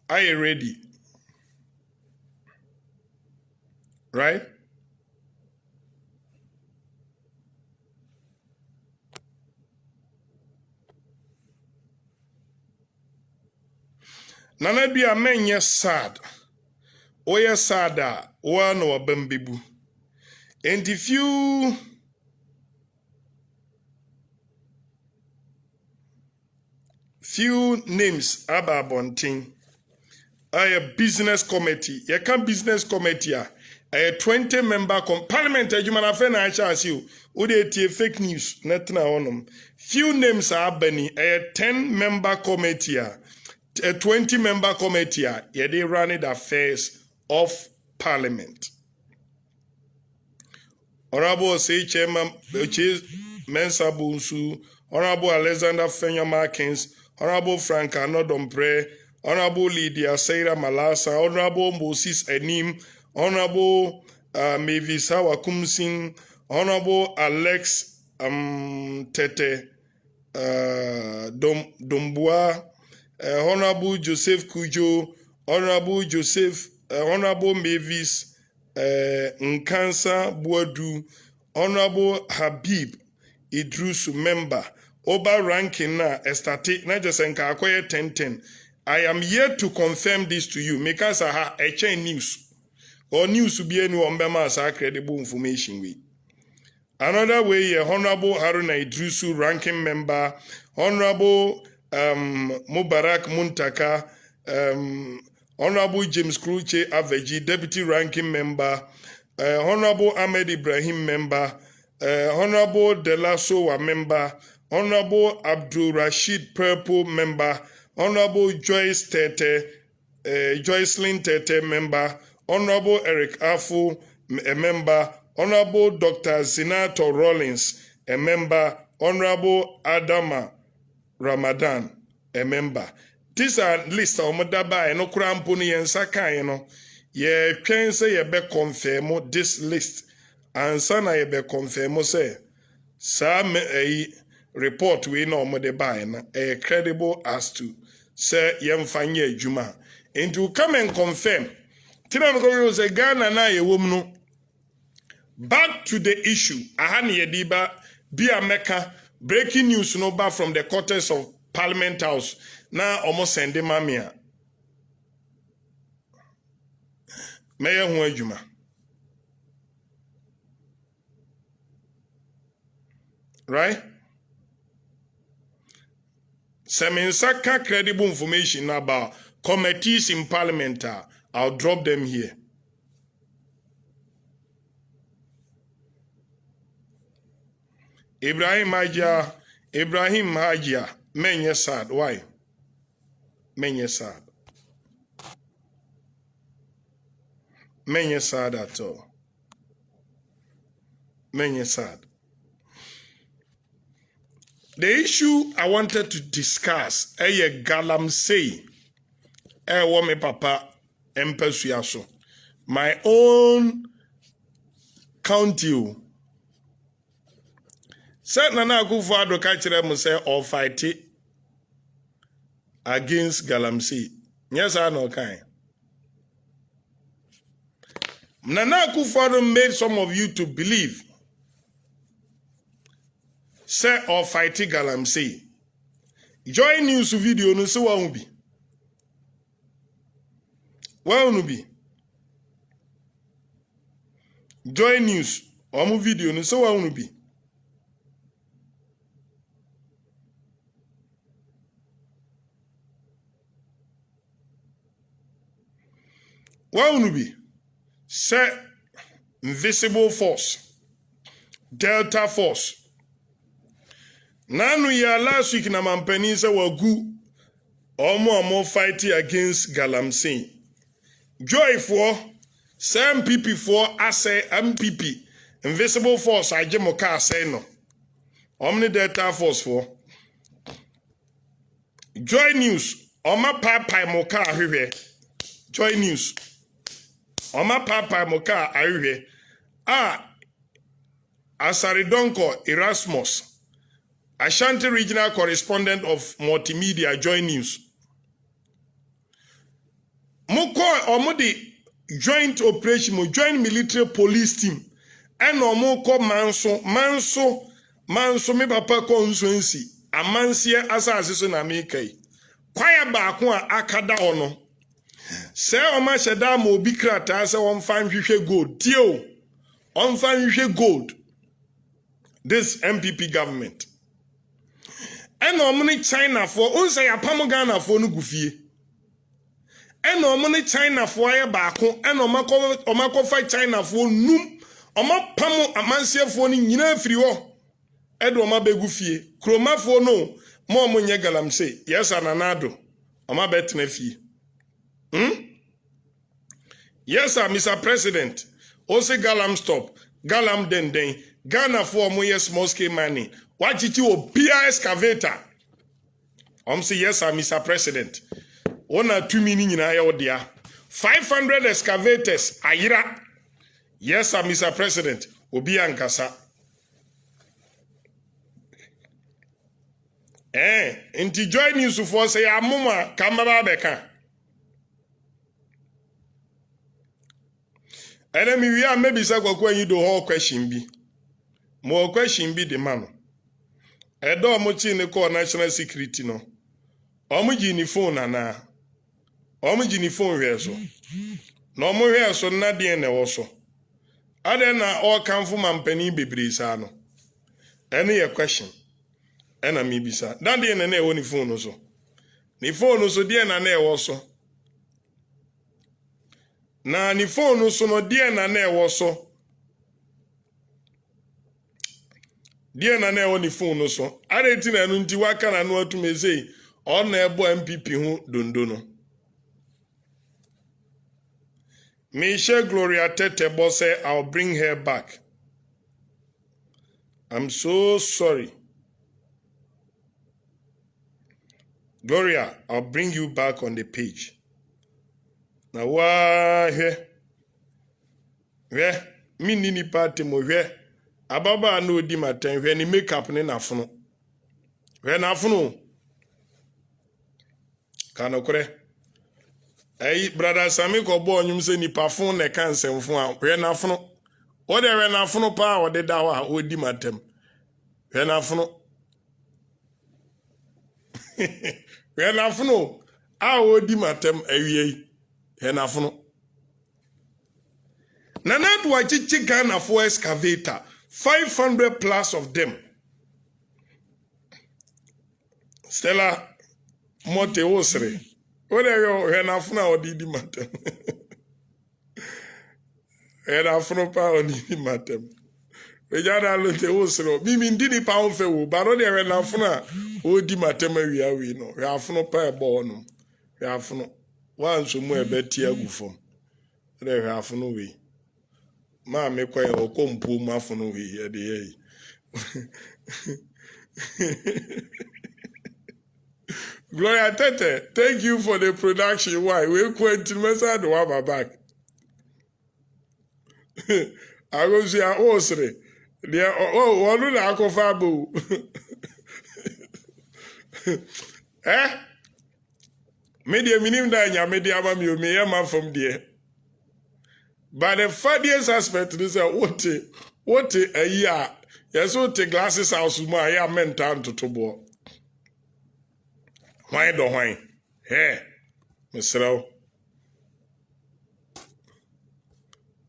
are ready, right? Nana bi a menye sad. Oya sada wa no wabambebu. And if few names aba bonting. A business committee. You can business committee a 20-member parliament adwuma na fe na chance you. Wo dey tie fake news net na honum. Few names are bani a 10-member committee a 20-member committee a they run the affairs of parliament. Honorable say chairman Mensa Bunsu, Honorable Alexander Fenya Markins, Honorable Frank Anodompre, Honorable Lydia Seira Malasa, Honorable Moses Enim, Honorable Mavis Hawakumsing, Honorable Alex Tete Dombua, Honorable Joseph Kujo, Honorable Joseph, Honorable Mavis Nkansa Boadu, Honorable Habib Idrusu member, Oba ranking na estate na just enka akoye 1010. I am here to confirm this to you. Because I have a chain news. Or news to be any one as credible information with. Another way, Honorable Haruna Idrusu, ranking member, Honorable Mubarak Muntaka, Honorable James Kruche Aveji, deputy ranking member, Honorable Ahmed Ibrahim member, Honorable Delasowa member, Honorable Abdul Rashid Purple member, Honorable Joyce Tete, Joycelyn Tete member, Honorable Eric Afu, a member, Honorable Dr. Zinato Rollins, a member, Honorable Adama Ramadan, a member. These are list of Modaba and Okurampuni and Sakayano. Ye can say ye be confirm this list, and sana ye be confirm say, some a report we know Modeba a credible as to say Yemfanye Juma. And to come and confirm. Tinamko say Ghana na ye woman. Back to the issue. Ahani Yediba, Bia Mecca, breaking news no back from the quarters of Parliament House. Now almost send them mamia. Mayor Huajuma. Right? Saka credible information about committees in Parliament. I'll drop them here. Ibrahim Hajia, menye sad. Why? Menye sad. Menye sad at all. Menye sad. The issue I wanted to discuss, galamsey, me papa, empesuaso. My own county. Said Nana Akufo-Addo kachire mu say or fight against galamsey. Yes, I know kind. Nana Akufo-Addo made some of you to believe. Say or fight galamsey. Join news video no so wa be. Wa no be. Join news or video no so wa no be. Why would be? Say invisible force, Delta force. Nanu ya last week na mampeni se wagu omo fighting against galamsey. Joy for say MPP for ase MPP invisible force ajemoka say no. Omni Delta force for. Joy news oma papa moka ahwe. Joy news. Oma papa moka ahwe. Asaridonko Erasmus, Ashanti regional correspondent of multimedia, Joy News. Moko omodi joint operation, joint military police team. And omoko manso me papa konsuensi. Amansie asa asiso na meke. Kwaya ba ko akada ono. Se oma sheda mo obi krata se won fan hwehwe gold. Tio. On fan hwehwe gold. This MPP government. And omni China for unsa ya pamo Ghana for no gufie. And omni China for ya baako and omako fight China for num. Oma pamo amansie for ni nyina afiri ho. Edo oma begu fie. Kroma for no mo nye galamsey. Yes ananado. Oma betena fie. Yes sir, Mr. President. Ose galam stop. Galam den. Ghana for more small scale mining. What did you PI excavator? Say yes sir, Mr. President. 1 or 2 million in Iodia. 500 excavators. Ayira. Yes sir, Mr. President. Obi ankasa. Inti join you so for say amuma kamaba beka. Enemy we are maybe say when you do whole question be. More question be the man. Edo mochi ne call national security no. Omo gini phone ana. Omo gini phone we so. No mo we so na de na wo so. Ade na all come from mampani bebre sa no. Any a question. Ena mi bisa. That de na wo ni phone no so. Ni phone no so de na wo so. Na ni phone no so no de na wo so. Die na na ni phone no so. Ade ti na no nti waka na no atumeze. On na ebo MPP hu dondo no. Michelle Gloria Tetebo say I'll bring her back. I'm so sorry. Gloria, I'll bring you back on the page. Now why here? Where? Me nini party mo where? Ababa no di maten where ni makeup ni na funo. Where na funo? Kanokore. Hey, brother Sami ko bo nyum se ni parfum ne kan semfo a hwe na fono o de hwe na fono pa o de da wa o di matem hwe na fono hwe na fono a o di matem awie hwe na fono na do wa chichi Ghana for excavator 500 plus of them. Stella Mote Osre what are you when I found out the matter? And I found out the matter. We just look at also. Me mean didn't pound for but not there when I found out the matter. We are we know. We have found a born. We have found one so more better go from. There have no way. Ma me quite a compo ma for no way here the Gloria Tete, thank you for the production. Why? We're going to message the one back. I go see a osre. Oh, one la kofabu. Media minim da nya media ma mi o me yama from there. But the funniest aspect is what a year. Yes, what the glasses house ma ya mental to tobo. Why do why? Hey, Mr.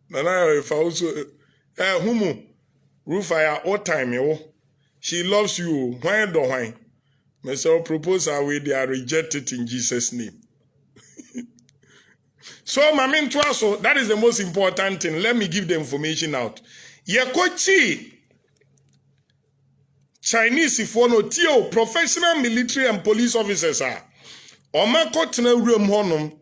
Nana, if I also, Humu, Rufaya, all time, yo. She loves you. Why do why? Mr. Proposal, we they are rejected in Jesus' name. So, my main so that is the most important thing. Let me give the information out. Yekochi. Chinese if one tio professional military and police officers are omakotena room honum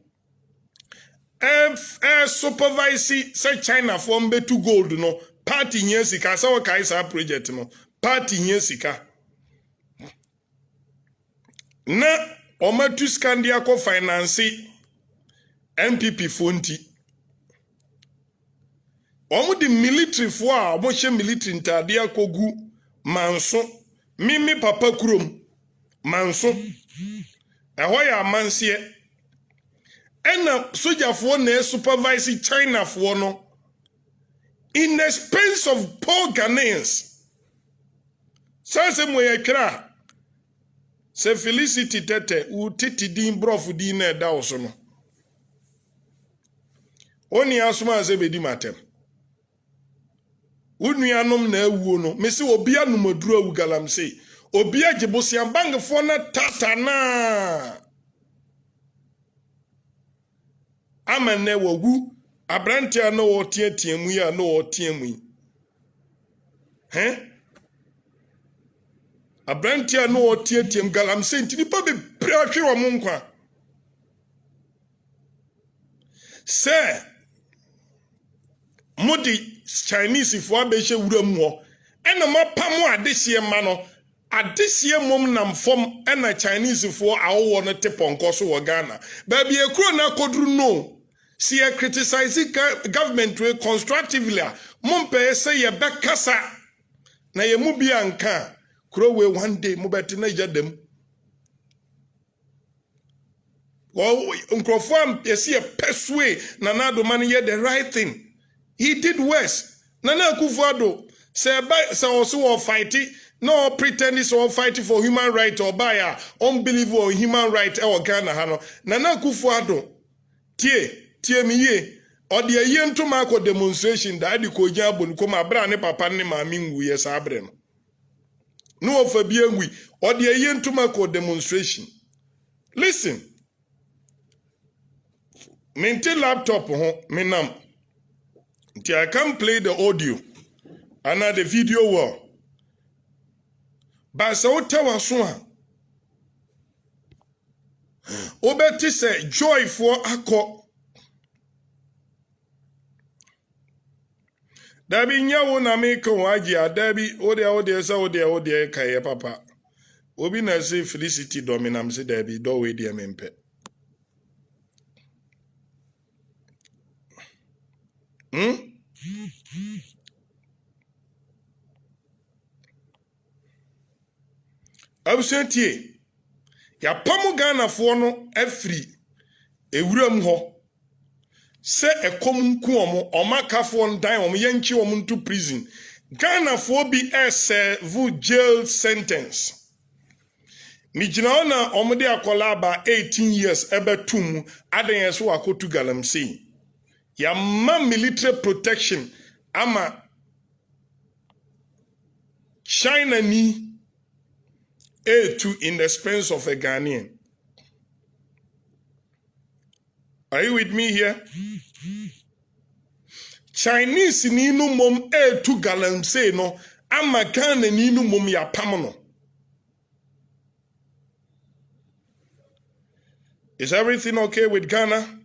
supervise say China for mbetu gold no party here sika say kaisa project no party here sika na omatu scandia ko finance MPP fonti omu di military for a omo hye military ntade akogu manso mimi papa kurom manso eho ya mansie ena sojafo na supervise China for no in the expense of poor Ghanaians sase mo ye kra se Felicity Tete u titi din brofu din na da oso no oni asuma se bedi matem unuanom na awuo no mesi obi anumaduru awu galamse obi agebosia bangfo na tata na amane wagu abrantia no wotiatiemu ya no wotiemu abrantia no wotiatiem galamse ntini pa be ahwe wo nkwa se modi Chinese if one beshe wuram ho ena mapamu adehie ma no adehie mom nam fom ena Chinese for awo no teponko so wo Ghana ba bi ekro na kodru no see criticize government we constructively mom pe say ye bekasa na ye mu bia nka kro we one day mo beti na jadem Well, Nkrofo yesi persuade Nana Addo man the right thing. He did worse. Nana Akufo-Addo say also fighting. No pretend is all fighting for human rights or by unbelievable human rights or Ghana hano. Nana Akufo-Addo tie mi ye. Or the yen to mark demonstration that the koja bun come bra ne papa ne mami ngu yes abre no. No for biengui or the yen to mark demonstration. Listen. Maintain laptop menam. I can play the audio and the video well. But so tell us one. Obeti say joy for ako. Dabi nyawo na make waji a dabi ode kaye papa. Obi na say Felicity dominam say dabi do we dey mempe. Absentie. Ya pamu Ghana fo no afri ewuram ho. Se ekom nku omo omakafo ndan omo yenchi omo nto prison. Ghana fo bi serve jail sentence. Mijina na omo de akola ba 18 years ebetum aden so akotu galamsey. Ya ma military protection ama China ni A2 in the expense of a Ghanaian. Are you with me here? Chinese ni no mom A2 galamsey no ama Ghana ni no mom ya pamono. Is everything okay with Ghana?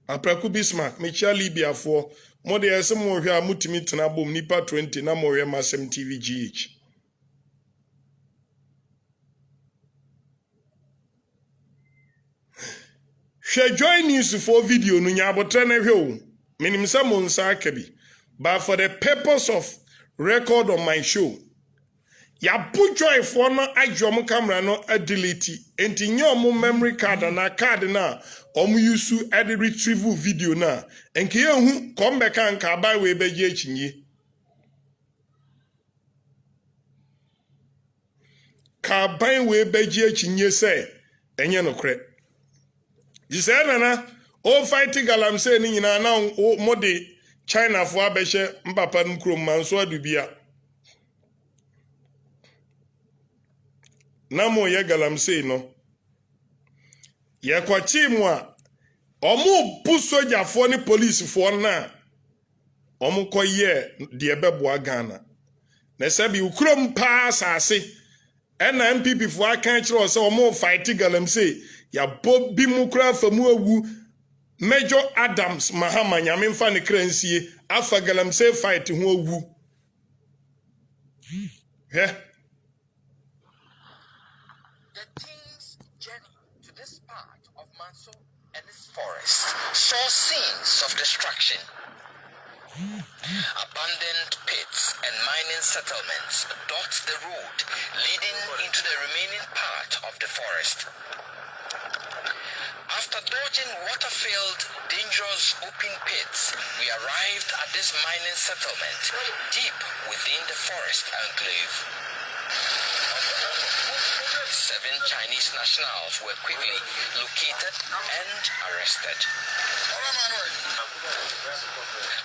Apraku Bismarck, Michia Libya for more than some more here mutimi tenabum nipa 20 na more MASEM TV GH. Share join news for video no nyabotre na hwe minim sa monsa akabi. But for the purpose of record on my show, ya put joy for no adwom camera no delete enti nyom memory card na card na use to retrieve video na enke yehu come back and ka buy we beje achinye ka buy we beje achinye say enye no kre you say na o fight galamsey ni nyina na mo de China fo abehye mpapa nkrom manso adubia na mo ye galamsey no ye kwachi mu a omo bu soja fo ni police fo na omo koye de beboa Ghana na sabi ukrom pa asase na MPP fo akan kire o se omo fight galamsey ya bobi mu kra famu awu Major Adams Mahama nyame mfa ne kransie afa galamsey fight ho awu he forest saw scenes of destruction. Abandoned pits and mining settlements dot the road leading into the remaining part of the forest. After dodging water-filled, dangerous open pits, we arrived at this mining settlement deep within the forest enclave. 7 Chinese nationals were quickly located and arrested.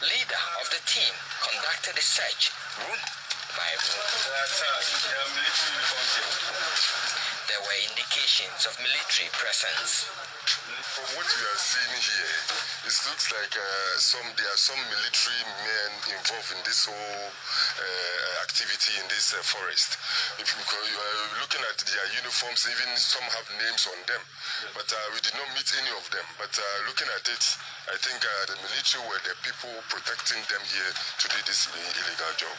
Leader of the team conducted a search room by room. There were indications of military presence. From what we are seeing here, it looks like there are some military men involved in this whole activity in this forest. If you are looking at their uniforms, even some have names on them, but we did not meet any of them. But looking at it, I think the military were the people protecting them here to do this illegal job.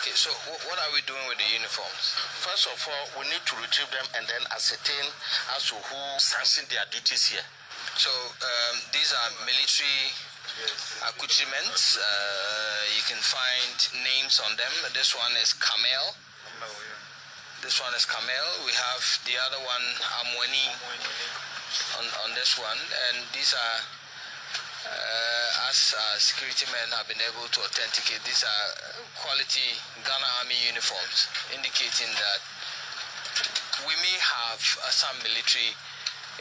Okay, so what are we doing with the uniforms? First of all, we need to retrieve them and then ascertain as to who sanctioned their duties here. So these are military accoutrements. You can find names on them. This one is Camel. This one is Camel. We have the other one, Amweni, on this one. And these are, as security men have been able to authenticate, these are quality Ghana Army uniforms, indicating that we may have some military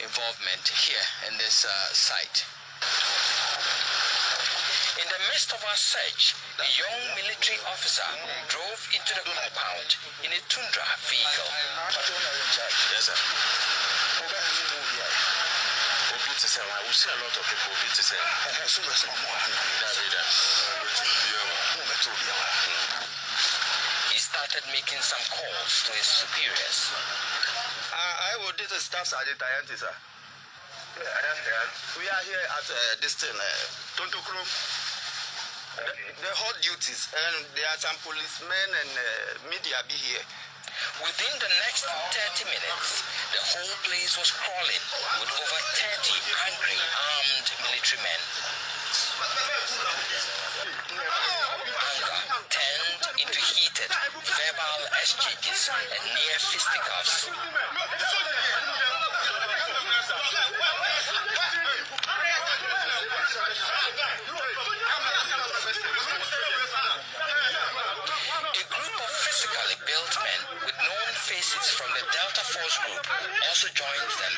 involvement here in this site. In the midst of our search, a young military officer drove into the compound in a Tundra vehicle. Yes, sir. I will see a lot of people. He started making some calls to his superiors. I will do the staff sergeant, sir. We are here at this thing, Tontokro. The hot duties, and there are some policemen and media be here. Within the next 30 minutes, the whole place was crawling with over 30 angry, armed military men. Anger turned into heated, verbal exchanges and near fisticuffs. A group of physically built men with known faces from the Delta Force group also joined them.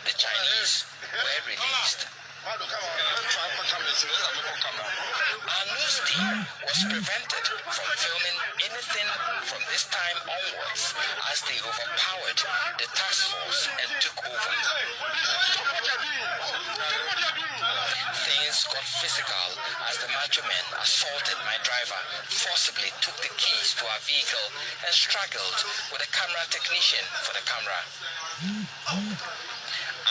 The Chinese were released. Our news team was prevented from filming anything from this time onwards as they overpowered the task force and took over. Things got physical as the macho men assaulted my driver, forcibly took the keys to our vehicle and struggled with a camera technician for the camera.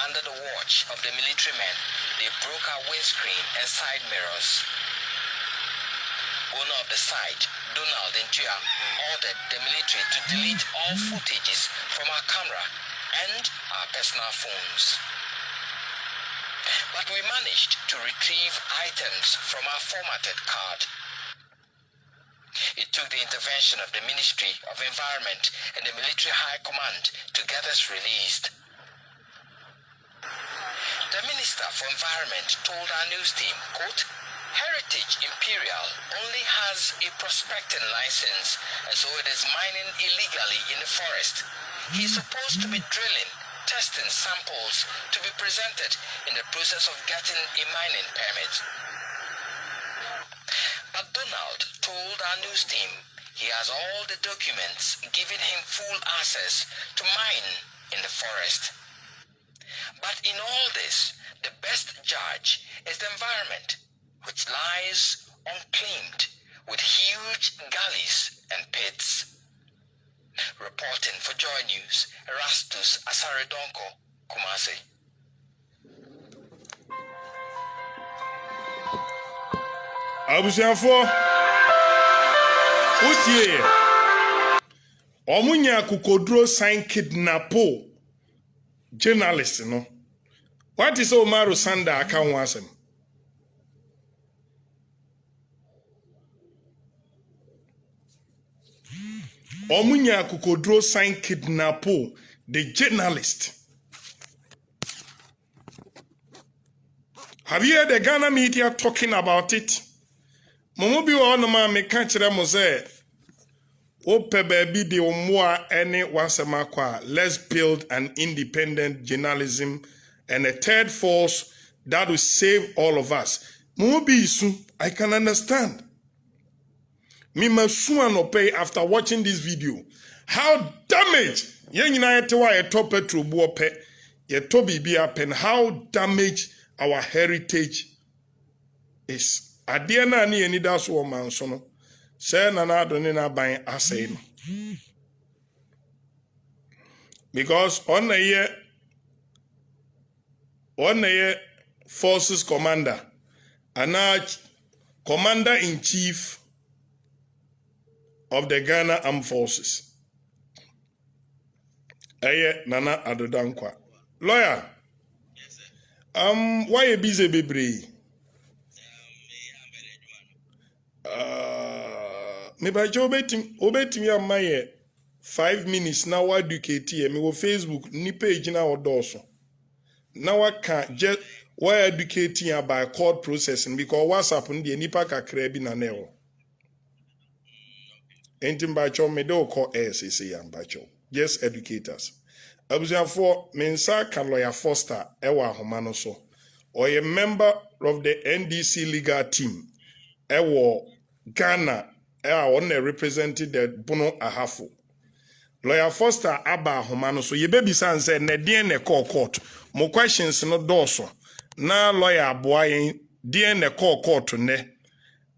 Under the watch of the military men, they broke our windscreen and side mirrors. Owner of the site, Donald Ntua, ordered the military to delete all footages from our camera and our personal phones. But we managed to retrieve items from our formatted card. It took the intervention of the Ministry of Environment and the Military High Command to get us released. The Minister for Environment told our news team, quote, Heritage Imperial only has a prospecting license, and so it is mining illegally in the forest. He's supposed to be drilling, testing samples to be presented in the process of getting a mining permit. But Donald told our news team he has all the documents giving him full access to mine in the forest. But in all this, the best judge is the environment, which lies unclaimed with huge gullies and pits. Reporting for Joy News, Erastus Asaredonko, Kumasi. Abusiafo Utie Omunya kukodro sign kidnapo journalist no. What is Omaru Sanda account wasem? Omunya kukodro sign kidnapo the journalist. Have you heard the Ghana media talking about it? Momo bi wo no ma me ka kire mo say ope baby de omwa any wasema kwa. Let's build an independent journalism and a third force that will save all of us. Momo bi isu, I can understand. Me masu anope after watching this video. How damaged yen nyina yete wa yeto petrol bu ope yeto bibi apen how damaged our heritage is. Adia na ni eni da so man so no say na na adoni na ban asay no because on a year forces commander and commander in chief of the Ghana Armed Forces Nana Adodankwa lawyer. Yes, sir. Why you busy baby? Me ba jo obetimi amaye 5 minutes na wa educate me wo Facebook ni page na odoso. Na wa can just why educating about court processing because WhatsApp ndi nipa kakra bi na newo. Enti mbacho me do call SCC ya mbacho. Just educators. Abusiafo mensa kan lawyer Foster ewa ahoma no so. Or a member of the NDC legal team ewo Ghana on represented the Bono Ahafo. Lawyer Foster aba ahoma no so ye baby san say ne den ne call court. Mo questions no doso. Na lawyer aboa yen den ne call court ne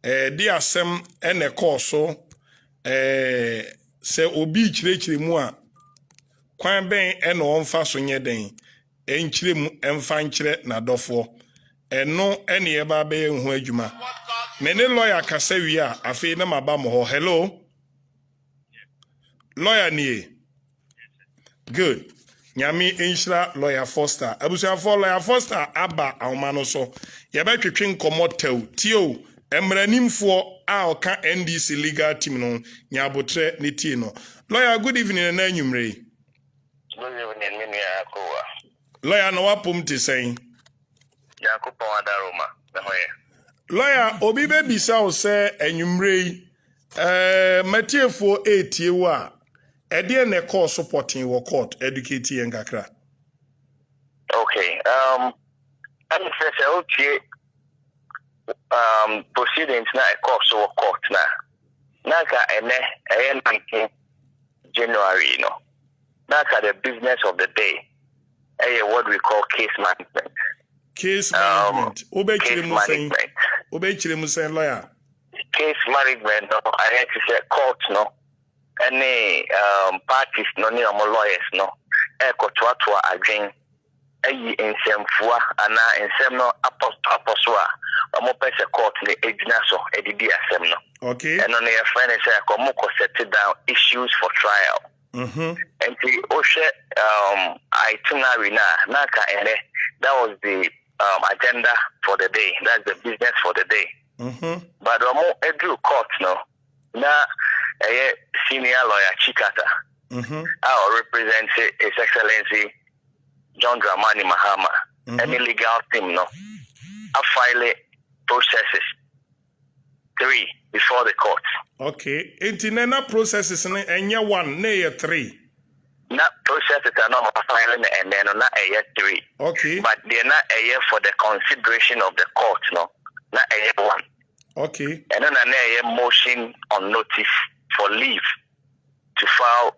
di asem ene call so se obi chirechire mu a kwan ben ene onfa so nye den enchire mu emfa nchire na dofo eno ene ye ba be hu adwuma me ne lawyer kasa wi a afi na maba mo ho hello lawyer ni good nyami inshira lawyer Foster abusuafo lawyer Foster aba ahoma no so ye ba twetwe nkomo tew tio emranimfo a oka NDC legal team no nyabotre ne tie no lawyer good evening na anwumre good evening me ya kowa lawyer no wapom te sen yakopon adaroma na hoye lawyer obi be bisa o se anwumre matiefo etie wo a ede ne call supporting wo court educate yen kakra okay I'm say okay proceedings na court na ka ene 19 January no that's the business of the day what we call case management obechire mu sen lawyer case management no I had to say court no any parties no ni omo lawyers no to adwen ayi ensemfua ana ensem no apostle a omo pese court ni ejina so edidi asem no okay and on your friend say come ko set down issues for trial and the oshe itinerary na ka ene that was the agenda for the day, that's the business for the day but omo edu court no na senior lawyer Chikata I represent His Excellency John Dramani Mahama any legal team no I file processes 3 before the court. Okay, intinena processes na enya 1 na 3. Na processes are not filing and then na 3. Okay. But they're not for the consideration of the court no. Na 1. Okay. And then a motion on notice for leave to file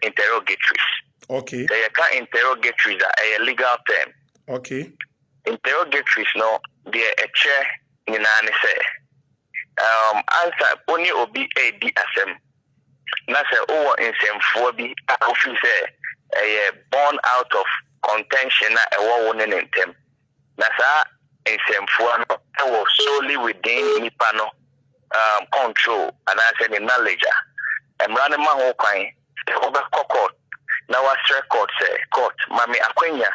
interrogatories. Okay. They can interrogatories are a legal term. Okay. Interrogatories no they a chair in an say. Answer only obi AD asem. Na say oh insemfo bi ofi say born out of contention na ewo wonen intem. Na sa insemfo no was solely within nipa no control and I said the knowledge. Running my whole kwan over court. Now I court say court mami akwenya.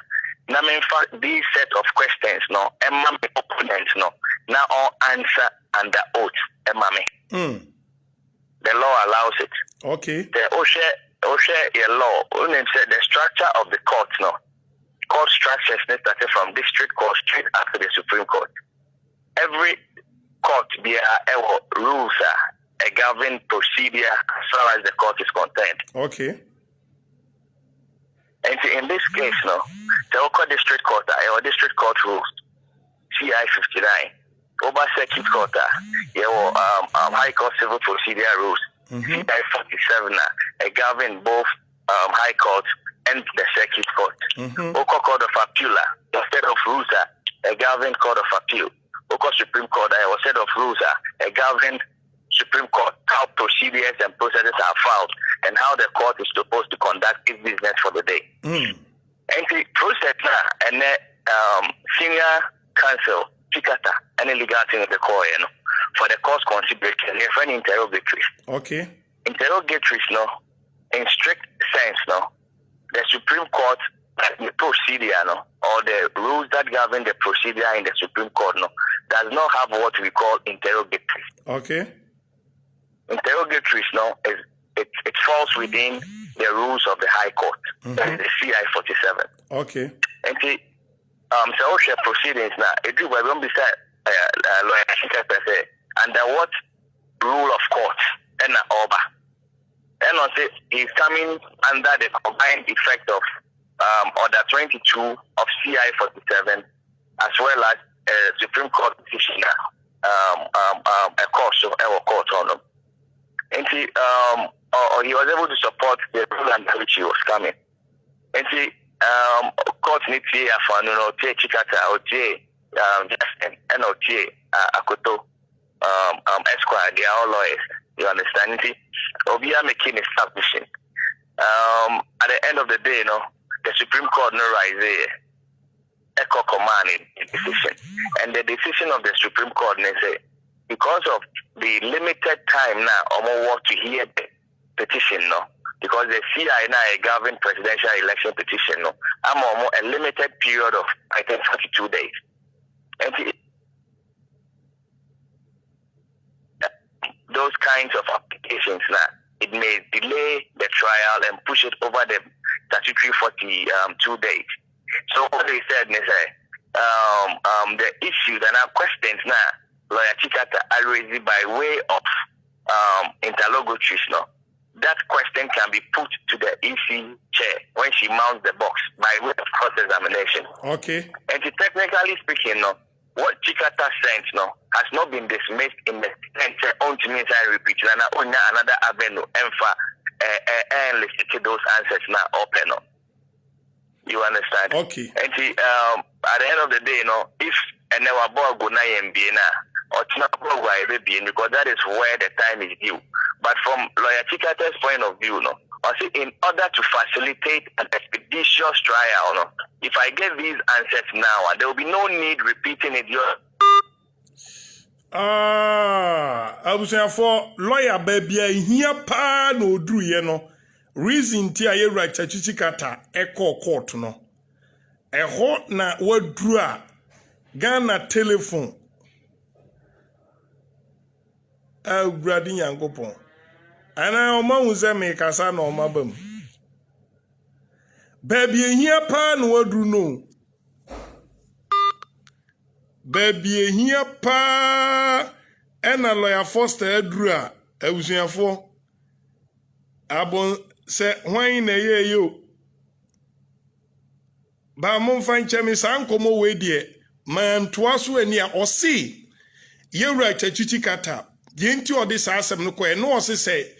Now in fact these set of questions no and mami opponents no now all answer under oath and mami. The law allows it. Okay. The OSHA law only said the structure of the court no. Court structure is started from district court straight after the Supreme Court. Every court there are rules a govern procedure as far as the court is concerned. Okay. And in this case, no, the local district court or district court rules, CI 59, over circuit court, high court civil procedure rules, CI 47, govern both high court and the circuit court. Local court of appeal, the set of rules, a govern court of appeal. Local Supreme Court, a set of rules, a govern Supreme Court, how procedures and processes are filed, and how the court is supposed to conduct its business for the day. And the process now, and senior counsel, Chikata, any legal thing of the court, for the court's consideration, they find interrogatories. Okay. Interrogatories, no, in strict sense, no, the Supreme Court, the procedure, no, or the rules that govern the procedure in the Supreme Court, no, does not have what we call interrogatories. Okay. interrogatories now it falls within the rules of the High Court, the CI 47. Okay. And so share proceedings now. It do by one beside lawyer say under what rule of court and over. And on say he's coming under the combined effect of order 22 of CI 47 as well as Supreme Court decision a court of our court on them. And he was able to support the rule under which he was coming. And court needs to for no chikata or Justin and Akoto Esquire, they are all lawyers. You understand? Obia making establishing. At the end of the day, the Supreme Court no rise echo command in decision. And the decision of the Supreme Court they say because of the limited time now almost to hear the petition because the CI now a government presidential election petition I'm almost a limited period of I think 42 days. And those kinds of applications now it may delay the trial and push it over the statutory 42 days. So what they said they say the issues and our questions now lawyer Chikata are raised by way of interrogatories that question can be put to the EC chair when she mounts the box by way of cross-examination. Okay. And technically speaking, what Chikata sent has not been dismissed in the own to me and repeat another avenue and listen to those answers now open. You understand? Okay. And at the end of the day, if and our boy go na or it's not because that is where the time is due. But from lawyer Chikata's point of view, I see in order to facilitate an expeditious trial, if I get these answers now, there will be no need repeating it. I was saying for lawyer baby here pa no do reason ti aye right Chikata echo court eho na wadru a Ghana telephone awurade yankopon ana o ma hu se me kasa na o ma bam baby here pa no wadru no baby here pa ena lawyer Foster adru a awusuafo abon se hwan na ye yo ba mo fan chemi san komo we de man toaso ani a osi yewura Chikata yenti odi sa asem no ko e no osi say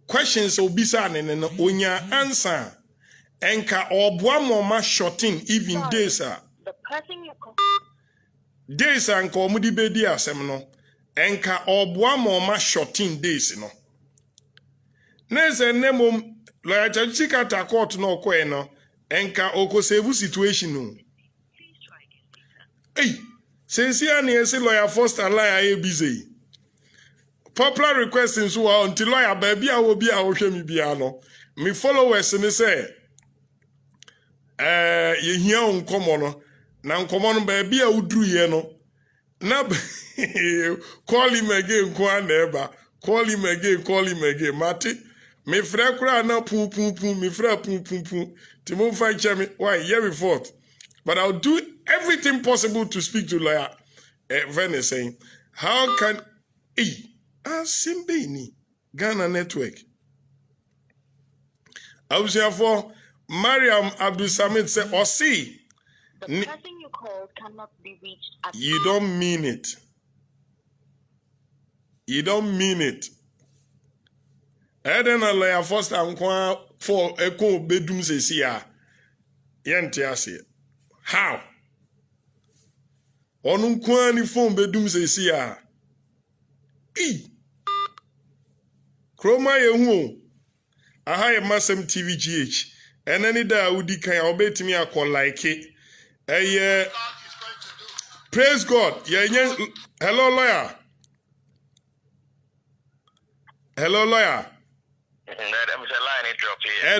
questions obisa ne no onya answer enka oboa mo ma shorting even days the person you call days anka omudi bedi asem no enka oboa mo ma shorting days no neze nemom lawyer Chikata court no ko e no enka okosave situation no hey since here na say lawyer Foster lawyer busy popular requesting so until lawyer baby a wo bi a wo hwe mi bia no me followers ni say ye hia onkomo no na nkomo no baby a udru ye no na call him again kwa neba call him again mate me fra kura na pum me fra pum timo fa chemi why year report but I'll do everything possible to speak to lawyer Vene saying how can Simbeni Ghana network I was here for Mariam Abdul Samid say Osi the person you called cannot be reached at you don't mean it Eden a lawyer Foster nkwa for echo bedum sesi a yente ase how onu nkwa ni phone bedum sesi a Kroma yehu aha ye MASEM TV GH enani da udi kan obetimi akọ like praise God hello lawyer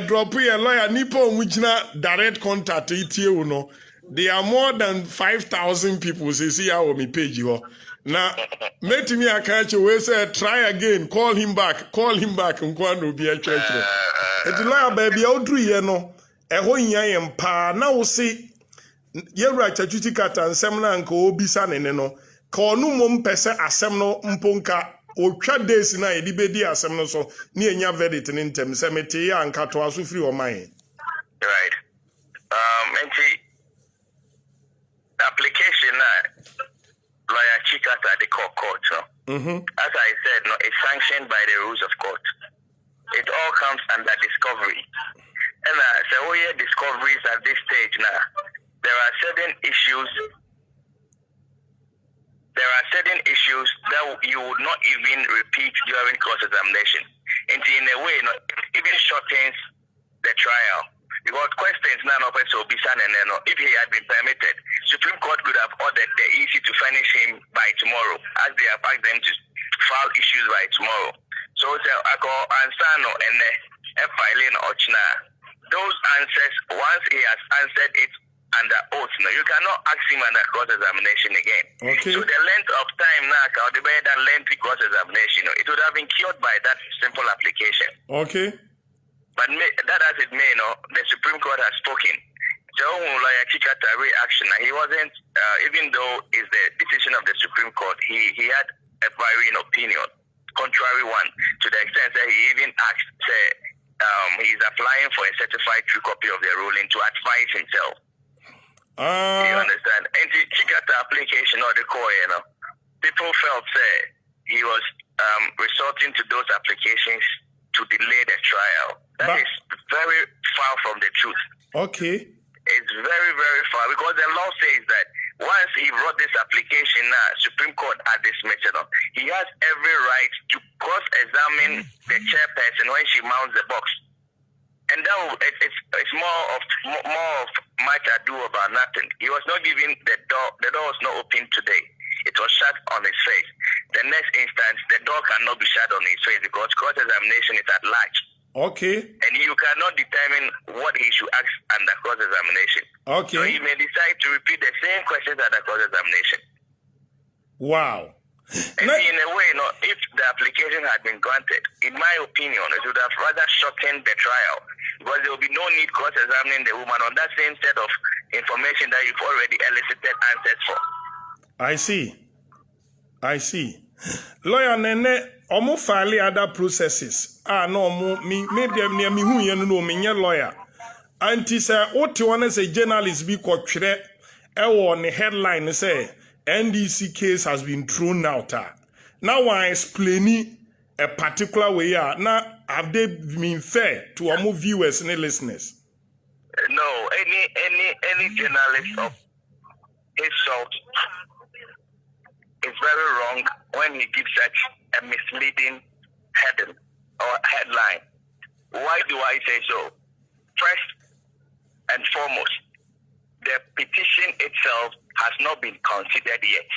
drop here lawyer nipo nwigina direct contact itie wo no there are more than 5,000 people say see our me page ho Na metimi akache we say try again, call him back nkwa no bi atwetwe. Eti lawyer baby odru ye no, eho nya yem pa na wo se yewra chachuti kata nsem na nka obisa ne no, ka onu mom pese asem no mponka otwa days na yedi bedi asem no so na enya verdict ne ntem se mete ya nka to aso free o man. Right. And the application lawyer Chikata at the court. As I said, no, it's sanctioned by the rules of court. It all comes under discovery. And so we have discoveries at this stage now. There are certain issues that you would not even repeat during cross-examination. And in a way, even shortens the trial. Because questions now of Obisan and if he had been permitted, Supreme Court could have ordered the EC to finish him by tomorrow, as they have asked them to file issues by tomorrow. So I call Ansano and filing Ochna. Those answers, once he has answered it under oath, you cannot ask him under cross-examination again. Okay. So the length of time now, the better lengthy cross-examination, it would have been cured by that simple application. Okay. But that as it may, the Supreme Court has spoken. So, lawyer Chikata reaction, he wasn't, even though it's the decision of the Supreme Court, he had a varying opinion, contrary one, to the extent that he even asked, he's applying for a certified true copy of the ruling to advise himself. You understand? And the Chikata application or the core, people felt he was resorting to those applications to delay the trial. That is very far from the truth. Okay. It's very, very far because the law says that once he brought this application, Supreme Court had dismissed it. He has every right to cross-examine the chairperson when she mounts the box. And that it's more of much ado about nothing. He was not given the door. The door was not open today. It was shut on his face. The next instance, the door cannot be shut on his face because cross-examination is at large. Okay. And you cannot determine what he should ask under cross-examination. Okay. So he may decide to repeat the same questions under cross-examination. Wow. And in a way, if the application had been granted, in my opinion, it would have rather shortened the trial because there will be no need cross-examining the woman on that same set of information that you've already elicited answers for. I see. Lawyer Nene, omo file other processes. No, maybe me who you know me lawyer. Anti say what you want say journalist be kwatwere on the headline say NDC case has been thrown out. Now I explain a particular way. Now have they been fair to our viewers and listeners? No, any journalist of his sort is very wrong when he gives such a misleading heading or headline. Why do I say so? First and foremost, the petition itself has not been considered yet.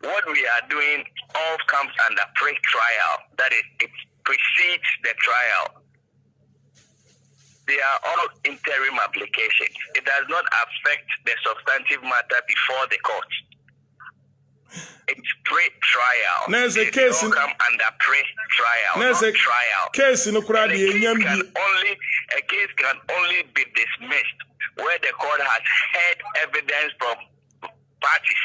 What we are doing all comes under pre-trial. That is, it precedes the trial. They are all interim applications. It does not affect the substantive matter before the court. It's pre-trial. There's a case all come under pre-trial, not trial. Case in A case can only be dismissed where the court has heard evidence from parties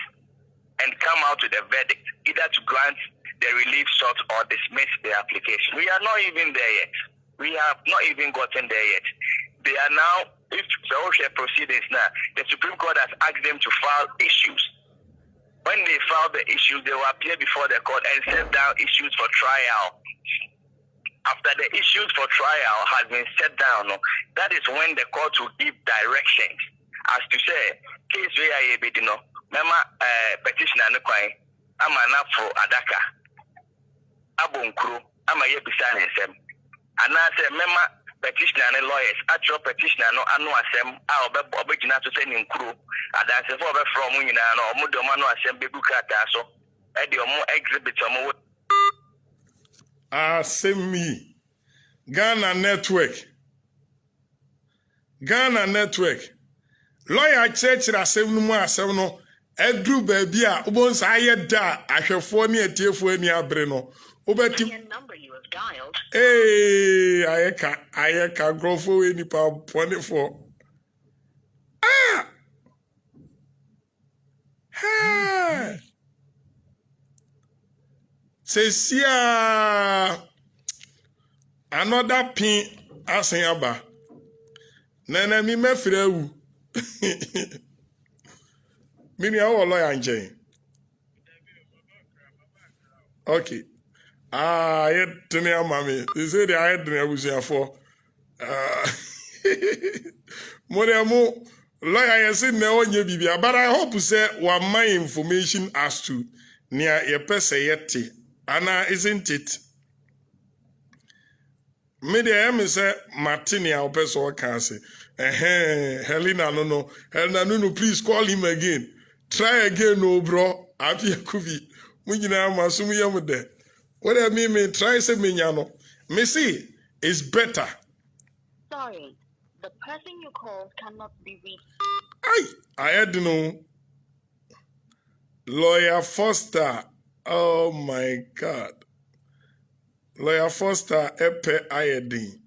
and come out with a verdict, either to grant the relief sought or dismiss the application. We are not even there yet. We have not even gotten there yet. They are now, if the OSHA proceedings now, the Supreme Court has asked them to file issues. When they file the issues, they will appear before the court and set down issues for trial. After the issues for trial has been set down, that is when the court will give directions as to say, case where I be, Mama petitioner no kwai, ama na for adaka, abunkru, ama ye bisane sem. And I say, Mama petitioner and lawyers, actual petitioner no anu asem, obejina to send in crew, and I say for from Munina no Mudomano asem bebu kata so, edi omo exhibit omo. Me. Ghana Network. Lawyer church asem no mu asem no Edru baby a ubon sa ayeda ahwefo ne atiefo ani abre no. Ubeti number you have dialed. Hey, ayeka grofo we nipa pone for. Ah! Hey! Sesia another pin asen aba. Nana mi mefre wu. Mimi awo lawyer nje. Okay. Ah, yet to me mami. They say they had me abusia for. Mo lawyer you say na onye bibia, but I hope say one my information as to near your person yeti. Anna, isn't it? Media me say Martinia or person can say. Helena no. Helena no, please call him again. Try again, no bro. Afia kubi. Mujina masumi yamude. What I mean, try say minyano. Me see, it's better. Sorry, the person you called cannot be reached. I had to know. Lawyer Foster. Oh my God. Lawyer Foster epe ayedin.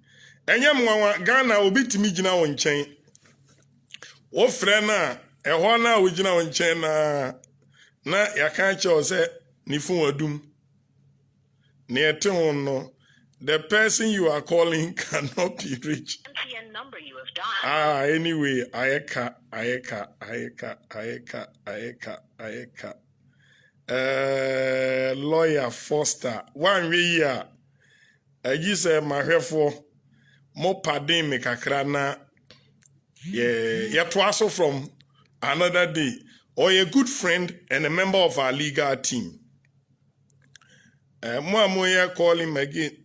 Enye mwa Ghana obi timi gina wo nchen. Wo frɛ na ɛhɔ na wo gina wo nchen na yaka che o se ni fun wadum. Ne ete hon no. The person you are calling cannot be reached. MTN number you have dialed. Anyway, ayeka. Lawyer Foster. One way here. I just say my for more pardon me kakra na. Yeah, twaso from another day. Or a good friend and a member of our legal team. Mo call him again.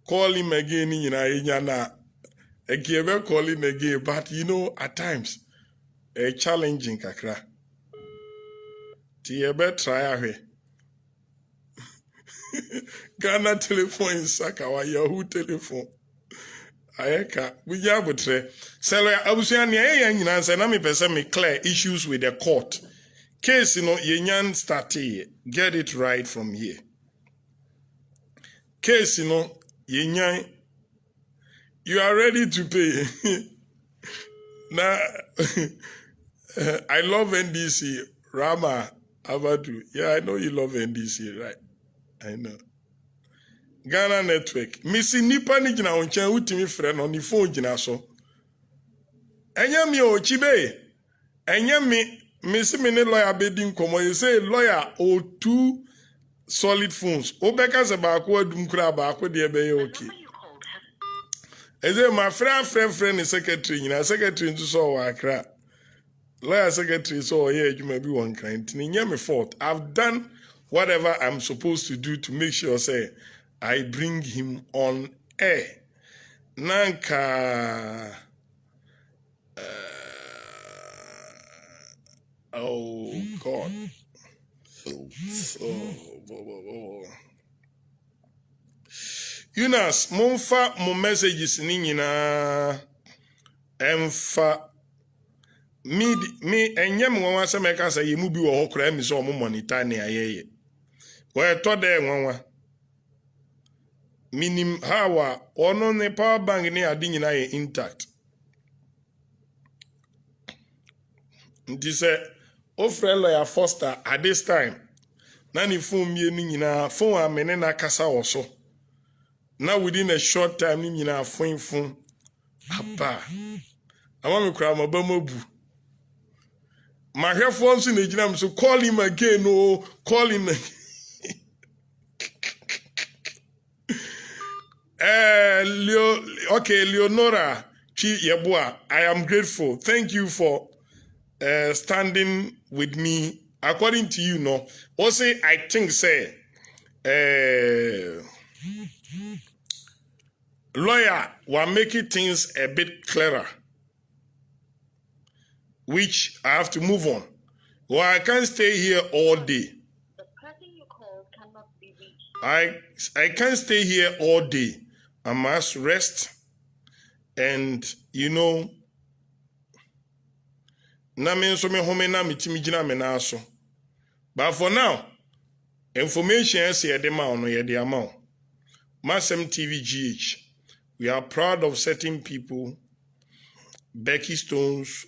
Call him again, you know, I give call him again, but you know, at times, a challenging kakra. Tiebe try ahe. Ghana telephone sakawa Yahoo telephone. Ayeka, we jabutre. Selo ya abusuani ya nyina nsa na me pese me clear issues with the court. Case you know yenyan start here. Get it right from here. Case you know yenyan you are ready to pay. Now I love NDC. Rama Abadu. Yeah, I know you love NDC, right? I know. Ghana Network. Missy nipa ni jina onchen utimi friend on the phone jina so. Enya mi o chibe. Enya mi missy mini lawyer bedin komo. You say lawyer o two solid phones. Obeka se bako dumkura bako de be okay. I say my friend is secretary. You know, secretary to so wakra. Lawyer secretary so yeah, you may be one kind. Tinya me fault. I've done whatever I'm supposed to do to make sure say I bring him on air. Nanka. Oh God. Eunice, monfa mo messages ni nyina emfa me enyem nwanwa se meka say yemu bi wo ho kra mi so mo monitor ne ayeye. We to de nwanwa. Minim hawa ono ne power bank ni adi nyina ye intact. Nti se o friend lawyer Foster at this time. Na ni phone mi ni nyina phone amene na kasa wo so. Now within a short time, you know, phone. Papa, I want to cry my bamobu. My hair phones in the gym, so call him again. Oh, call him. Leonora Chi Yabua, I am grateful. Thank you for standing with me. According to you, no. Also, I think, say, lawyer were making things a bit clearer, which I have to move on. Well, I can't stay here all day. The person you called cannot be reached. I can't stay here all day. I must rest. And, you know, na me nso me home na metimi gina me na so. But for now, information is here the ma no ye the amount. MASEM TV GH. We are proud of certain people. Becky Stones,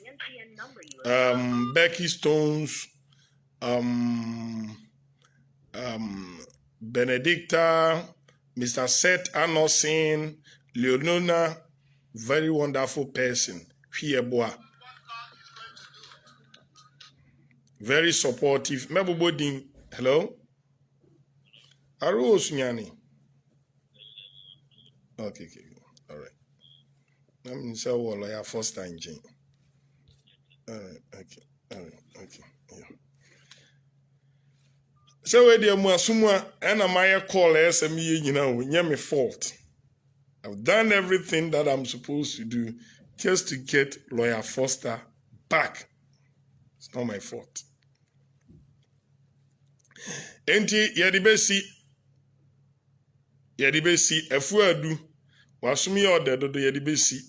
Benedicta, Mr. Seth Anosin, Leonona, very wonderful person. Fieboa. Very supportive. Mebobodin. Hello? Aro Osunyani. Okay. All right. I'm say lawyer first time Jane. All right. Okay. Yeah. So we dey mo asumwa and my call SME nyina me fault. I've done everything that I'm supposed to do just to get lawyer Foster back. It's not my fault. Enti yedibesi efuadu wasumi order do yedibesi.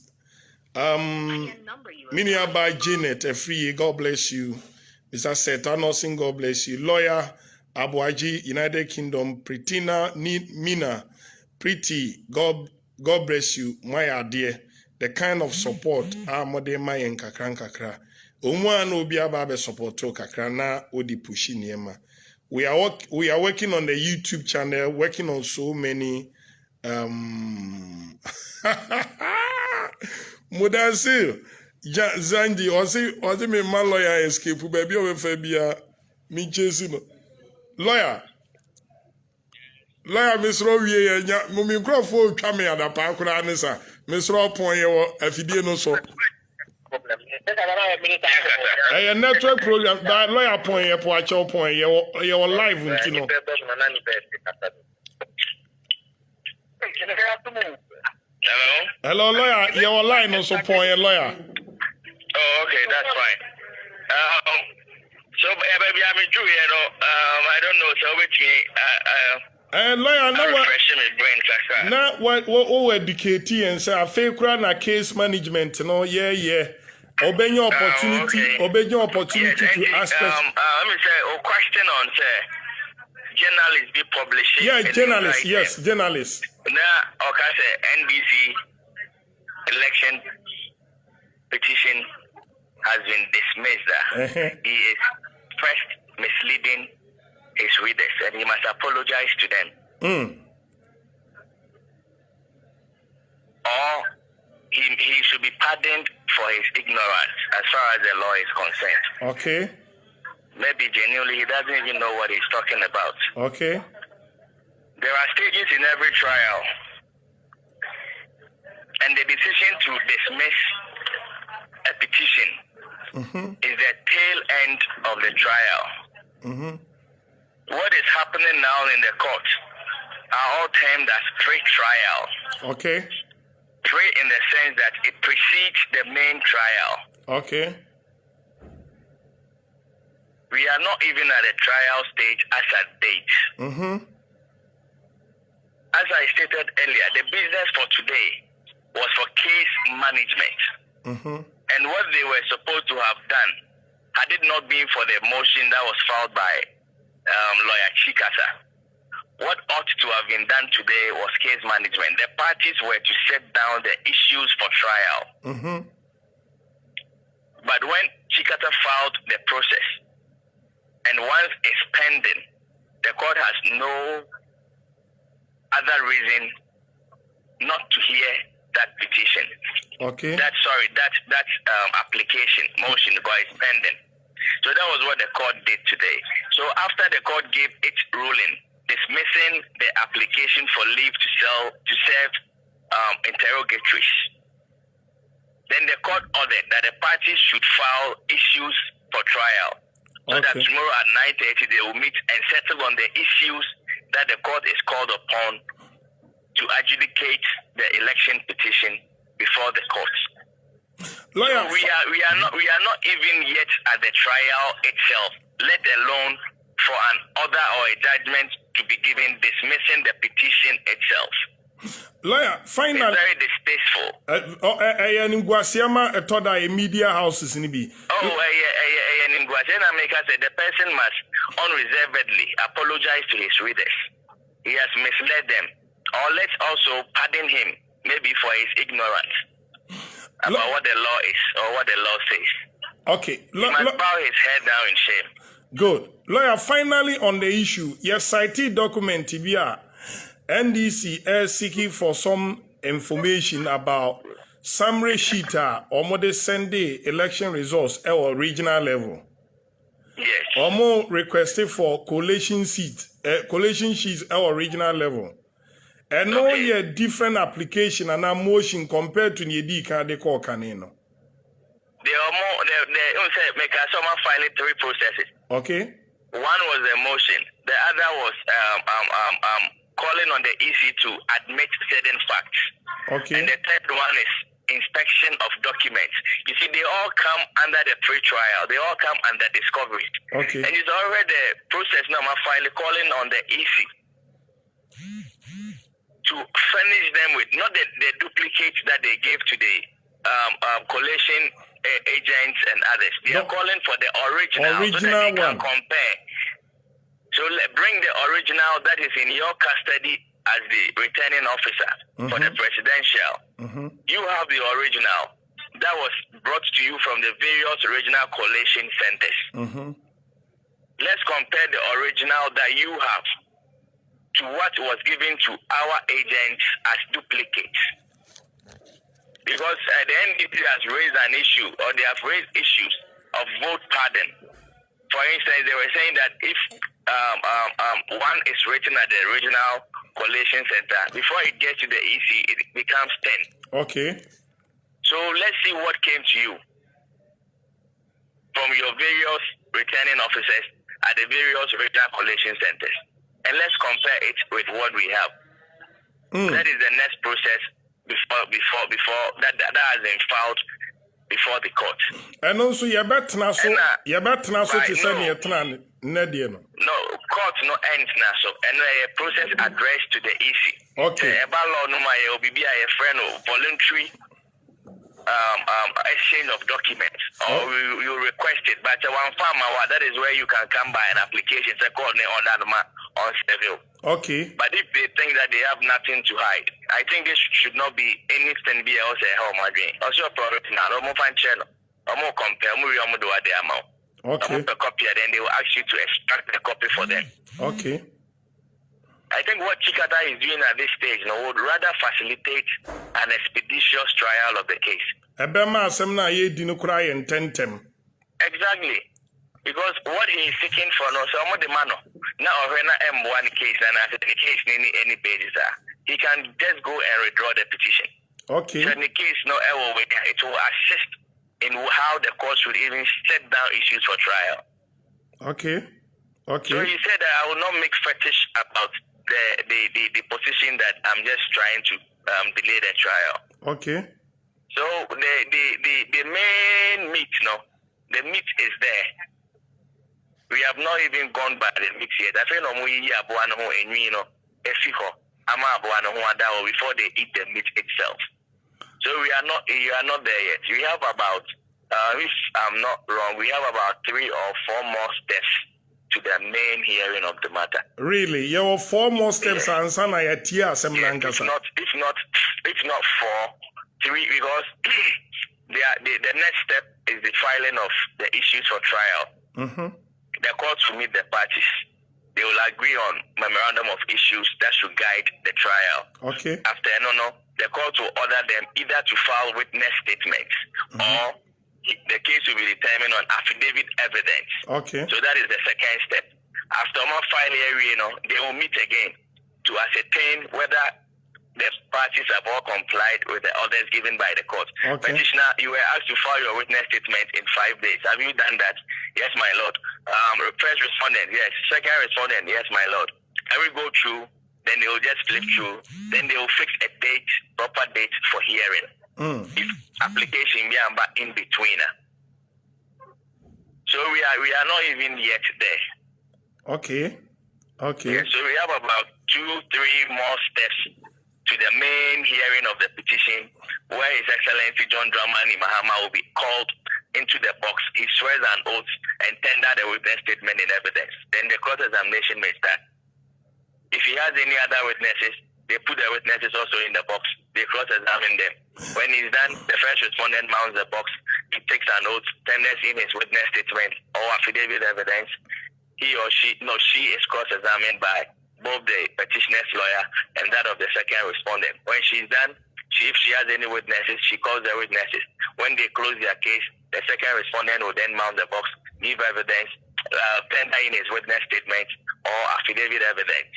Minia by Janet Efree, God bless you. Mr. Seth Anosin, God bless you. Lawyer Abuaji, United Kingdom, Pritina Mina, Pretty, God bless you. My dear, the kind of support Amode Mayen kakra. Omwa no bi aba support to kakra na odi pushi niema. We are working on the YouTube channel, working on so many Mudansil Zanji osi me my lawyer escape baby o fe bia mi chesi no lawyer misro wie nya mo mi nkrofo twa me adapa akura ne sa misro pon ye wo afidie no so network program that lawyer pon ye po acho pon ye wo live ntino Hello, lawyer. Your line also point, lawyer. Oh, okay, that's fine. So, baby, I'm in Jew, I don't know. So, which lawyer, now refreshing my brain, now what educate and say a fake na case management, no, yeah. Obey your opportunity, to ask questions. Let me say, question on, say, journalists be publishing. Yeah, journalists, yes, journalists. Now, okay, say NBC election petition has been dismissed. He is first misleading his readers and he must apologize to them. Or he should be pardoned for his ignorance as far as the law is concerned. Okay. Maybe genuinely he doesn't even know what he's talking about. Okay. There are stages in every trial, and the decision to dismiss a petition is the tail end of the trial. What is happening now in the court are all termed as pre-trial. Okay. Pre in the sense that it precedes the main trial. Okay. We are not even at the trial stage as at date. As I stated earlier, the business for today was for case management. And what they were supposed to have done, had it not been for the motion that was filed by lawyer Chikasa, what ought to have been done today was case management. The parties were to set down the issues for trial. But when Chikasa filed the process, and once it's pending, the court has no other reason not to hear that petition. Okay. That application motion is pending. So that was what the court did today. So after the court gave its ruling dismissing the application for leave to serve interrogatories, then the court ordered that the parties should file issues for trial. So that tomorrow at 9:30 they will meet and settle on the issues that the court is called upon to adjudicate the election petition before the court. Lawyer, so we are not even yet at the trial itself, let alone for an order or a judgment to be given dismissing the petition itself. Lawyer, finally, It's very distasteful. a media houses in the The person must unreservedly apologize to his readers. He has misled them. Or let's also pardon him, maybe for his ignorance about what the law is or what the law says. Okay. He must bow his head down in shame. Good. Lawyer, finally on the issue, yes, cited document TBR. NDC is seeking for some information about summary sheet or more Sunday election results at regional level. Yes. Or more requested for collation sheets at regional level. And no yet different application and a motion compared to the card they call Canino. There are more. They make someone file 3 processes. Okay. One was the motion. The other was calling on the EC to admit certain facts. Okay. And the third one is inspection of documents. You see, they all come under the pre-trial. They all come under discovery. Okay. And it's already the process now. My file calling on the EC to furnish them with not the duplicates that they gave to the collation agents and others. They are calling for the original so that they can compare. So bring the original that is in your custody as the returning officer for the presidential. You have the original that was brought to you from the various original collation centers. Let's compare the original that you have to what was given to our agents as duplicates. Because the NDP has raised an issue, or they have raised issues of vote pardon. For instance, they were saying that if one is written at the original collation center, before it gets to the EC, it becomes 10. Okay. So let's see what came to you from your various returning officers at the various original collation centers. And let's compare it with what we have. That is the next process before that has been filed before the court. And also, you better not so to send me a plan. No, court no ends now. So, and a process addressed to the EC. Okay. About law, no, my be a friend of voluntary exchange of documents, or you request it. But one farmer, that is where you can come by an application. It's a call on that on civil. Okay. But if they think that they have nothing to hide, I think it should not be anything be else a home again. Also, a product now, no more fan channel, no more compare, no more do the amount. Okay. No more copy, then they will ask you to extract the copy for them. Okay. I think what Chikata is doing at this stage would rather facilitate an expeditious trial of the case. Exactly. Because what he is seeking for no some of the manner. Now when M1 case and after the case any pages are, he can just go and withdraw the petition. Okay. So in the case it will assist in how the court should even set down issues for trial. Okay. Okay. So he said that I will not make fetish about the position that I'm just trying to delay the trial. Okay. So the main meat, the meat is there. We have not even gone by the meat yet. I feel before they eat the meat itself. So you are not there yet. We have about, if I'm not wrong, we have about 3 or 4 more steps to the main hearing of the matter. Really? You have 4 more steps and some are if not 4, 3, because the next step is the filing of the issues for trial. The courts will meet the parties. They will agree on memorandum of issues that should guide the trial. Okay. After the court will order them either to file witness statements or the case will be determined on affidavit evidence. Okay. So that is the second step. After more file hearing, they will meet again to ascertain whether the parties have all complied with the orders given by the court. Okay. Petitioner, you were asked to file your witness statement in 5 days. Have you done that? Yes, my lord. First respondent, yes. Second respondent, yes, my lord. I will go through, then they will just flip through, then they will fix a date, proper date for hearing. If application in between. So we are not even yet there. Okay. Okay. Yeah, so we have about 2-3 more steps to the main hearing of the petition, where His Excellency John Dramani Mahama will be called into the box. He swears an oath and tender the witness statement in evidence. Then the cross-examination may start. If he has any other witnesses, they put the witnesses also in the box. They cross-examine them. When he's done, the first respondent mounts the box. He takes an oath, tenders in his witness statement or affidavit evidence. He is cross-examined by both the petitioner's lawyer and that of the second respondent. When she's done, if she has any witnesses, she calls the witnesses. When they close their case, the second respondent will then mount the box, give evidence, tender in his witness statement or affidavit evidence.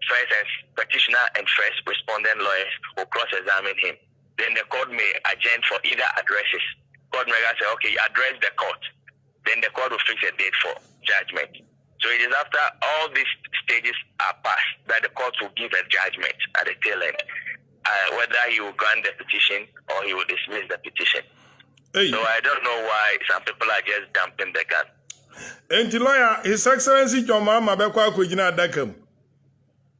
First and petitioner and first respondent lawyers will cross-examine him. Then the court may adjourn for either addresses. Court may say, okay, address the court. Then the court will fix a date for judgment. So it is after all these stages are passed that the court will give a judgment at the tail end, whether he will grant the petition or he will dismiss the petition. Hey. So I don't know why some people are just dumping the gun. And the lawyer, His Excellency John Mahama Bekwa Kujina Dakam.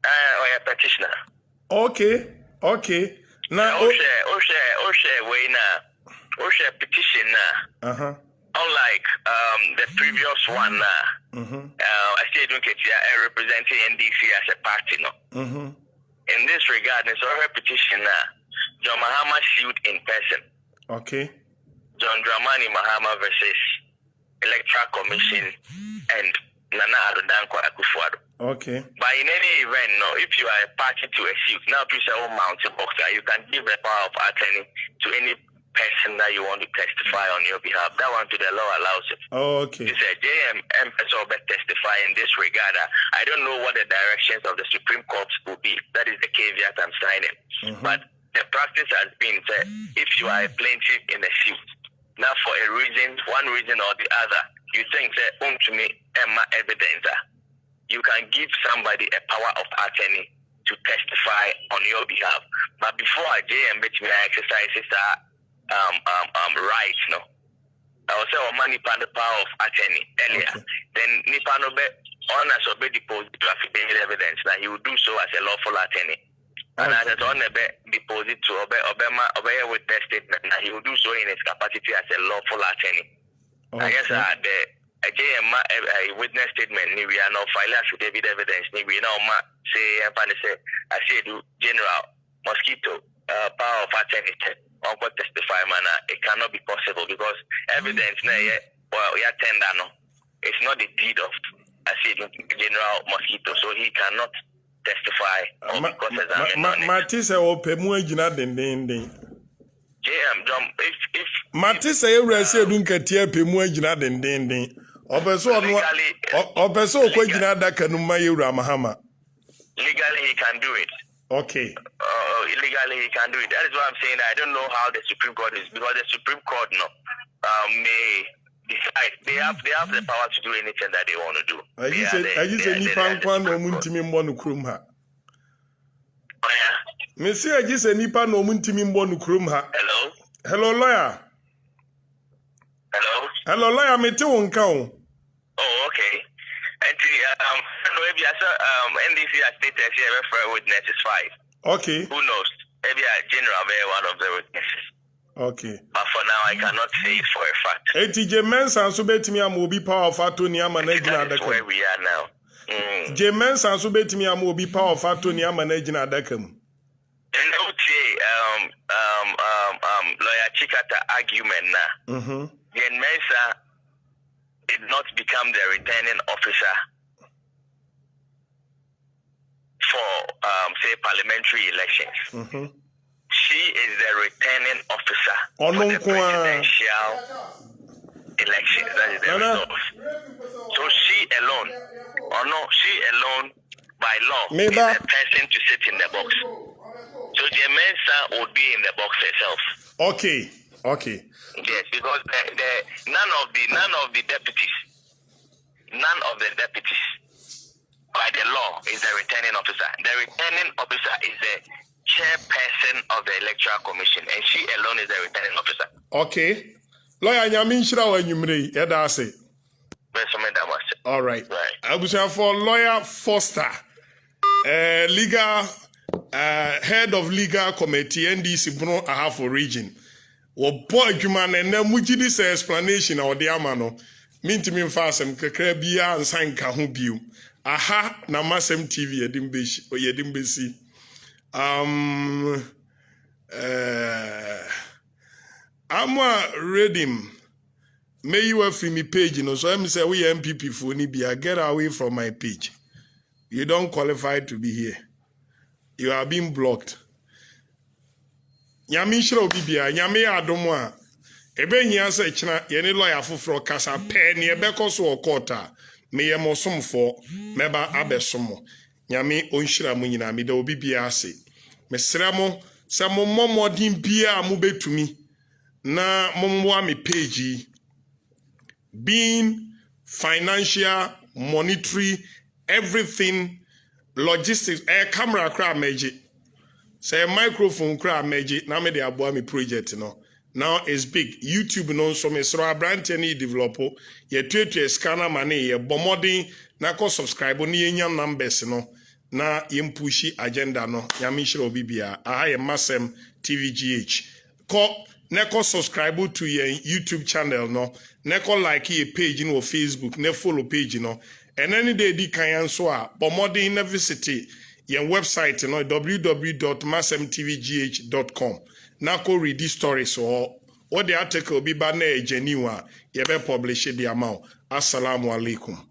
Or a petitioner. Okay. Now, petition now. Unlike the previous one now. I say don't get representing NDC as a party no. In this regard, there's a petition now. John Mahama sued in person. Okay. John Dramani Mahama versus Electoral Commission and Nana Addo Akufo-Addo. Okay. But in any event, no, if you are a party to a suit, now please say mountain boxer, you can give the power of attorney to any person that you want to testify on your behalf. That one to the law allows it. Okay. You say JM testify in this regard. I don't know what the directions of the Supreme Court will be. That is the caveat I'm signing. But the practice has been that if you are a plaintiff in a suit, now for a reason, one reason or the other, you think that to me evidence, you can give somebody a power of attorney to testify on your behalf. But before a JM exercises rights, no. I will say money the power of attorney earlier. Okay. Then Nipano be honors or be deposit to affidavit evidence that he will do so as a lawful attorney. And as a deposit to obey a witness statement that he will do so in his capacity as a lawful attorney. I guess a JM witness statement we are now filing affidavit evidence we now say I say do general mosquito power of attorney or testify manner. It cannot be possible because evidence tender no. It's not the deed of I say general mosquito, so he cannot testify. Matisa opemu agina denden. JM John if Matisa ewrase dunkatia pemu agina denden. Obeso okogina daka no mayewura Mahama. Legally he can do it. Okay. Illegally he can do it. That is what I'm saying. I don't know how the Supreme Court is because the Supreme Court may decide. They have the power to do anything that they want to do. I just say nipa nkwa no muntimi mbo no kurum ha. Me say I just say nipa no muntimi mbo no kurum ha. Hello lawyer. Hello lawyer, me te won kan. Oh, okay. And maybe NDC has stated here refer witnesses 5. Okay. Who knows? Maybe a general may one of the witnesses. Okay. But for now, I cannot say it for a fact. Eti Mensa so betimi am obi power of attorney am na gina That's where we are now. Mensa so betimi am obi power of attorney am na gina adaka mu. And I would say lawyer Chikata argument now. Mensa did not become the returning officer for say parliamentary elections. She is the returning officer for the presidential elections. That is the result. So she alone, by law, is the person to sit in the box. So the Mensa would be in the box herself. Okay. Yes, because none of the deputies by the law is the returning officer. The returning officer is the chairperson of the Electoral Commission, and she alone is the returning officer. Okay. Lawyer Nyamin Shira wa nyumre yeda ase. All right. Abusia for lawyer Foster. Legal head of legal committee NDC Bruno Ahafo region. Wo boy adwuma na na mugi this explanation or the amano. Mintimi mfasem kekra bia ansan ka ho bio. Aha na MASEM TV yedimbesi. I'm reading. May you have me page, so I'm say we MPP for Nibia, get away from my page. You don't qualify to be here. You are being blocked. Nyame shiro bibia, nyame adomwa. Ebe nyia se china, yeni lawyer fufro kasa pe ni ebe koso okota. Me ye mosom for meba abesomo. Nyame onshira mu nyina me da obi bia ase. Mesra mo se mo momodin bia mo betumi na momwa me page being financial, monetary, everything, logistics, camera crowd magic. Say microphone crowd magic. Now me the aboa me project no. Now it's big. YouTube no so me so brand any developer. Ye tweet scanner money ye bomodin na ko subscribe ni yenya numbers no. Na yempushi agenda no. Yami shiro bibia. Aha ye MASEM TVGH. Ko neko subscribe to your YouTube channel no. Neko like your page in Facebook. Ne follow page no. And any day di kan so a bomodin na visit your website no www.masemtvgh.com. Now go read these stories or what the article be banner genuine. You be publish the amount. Assalamu alaikum.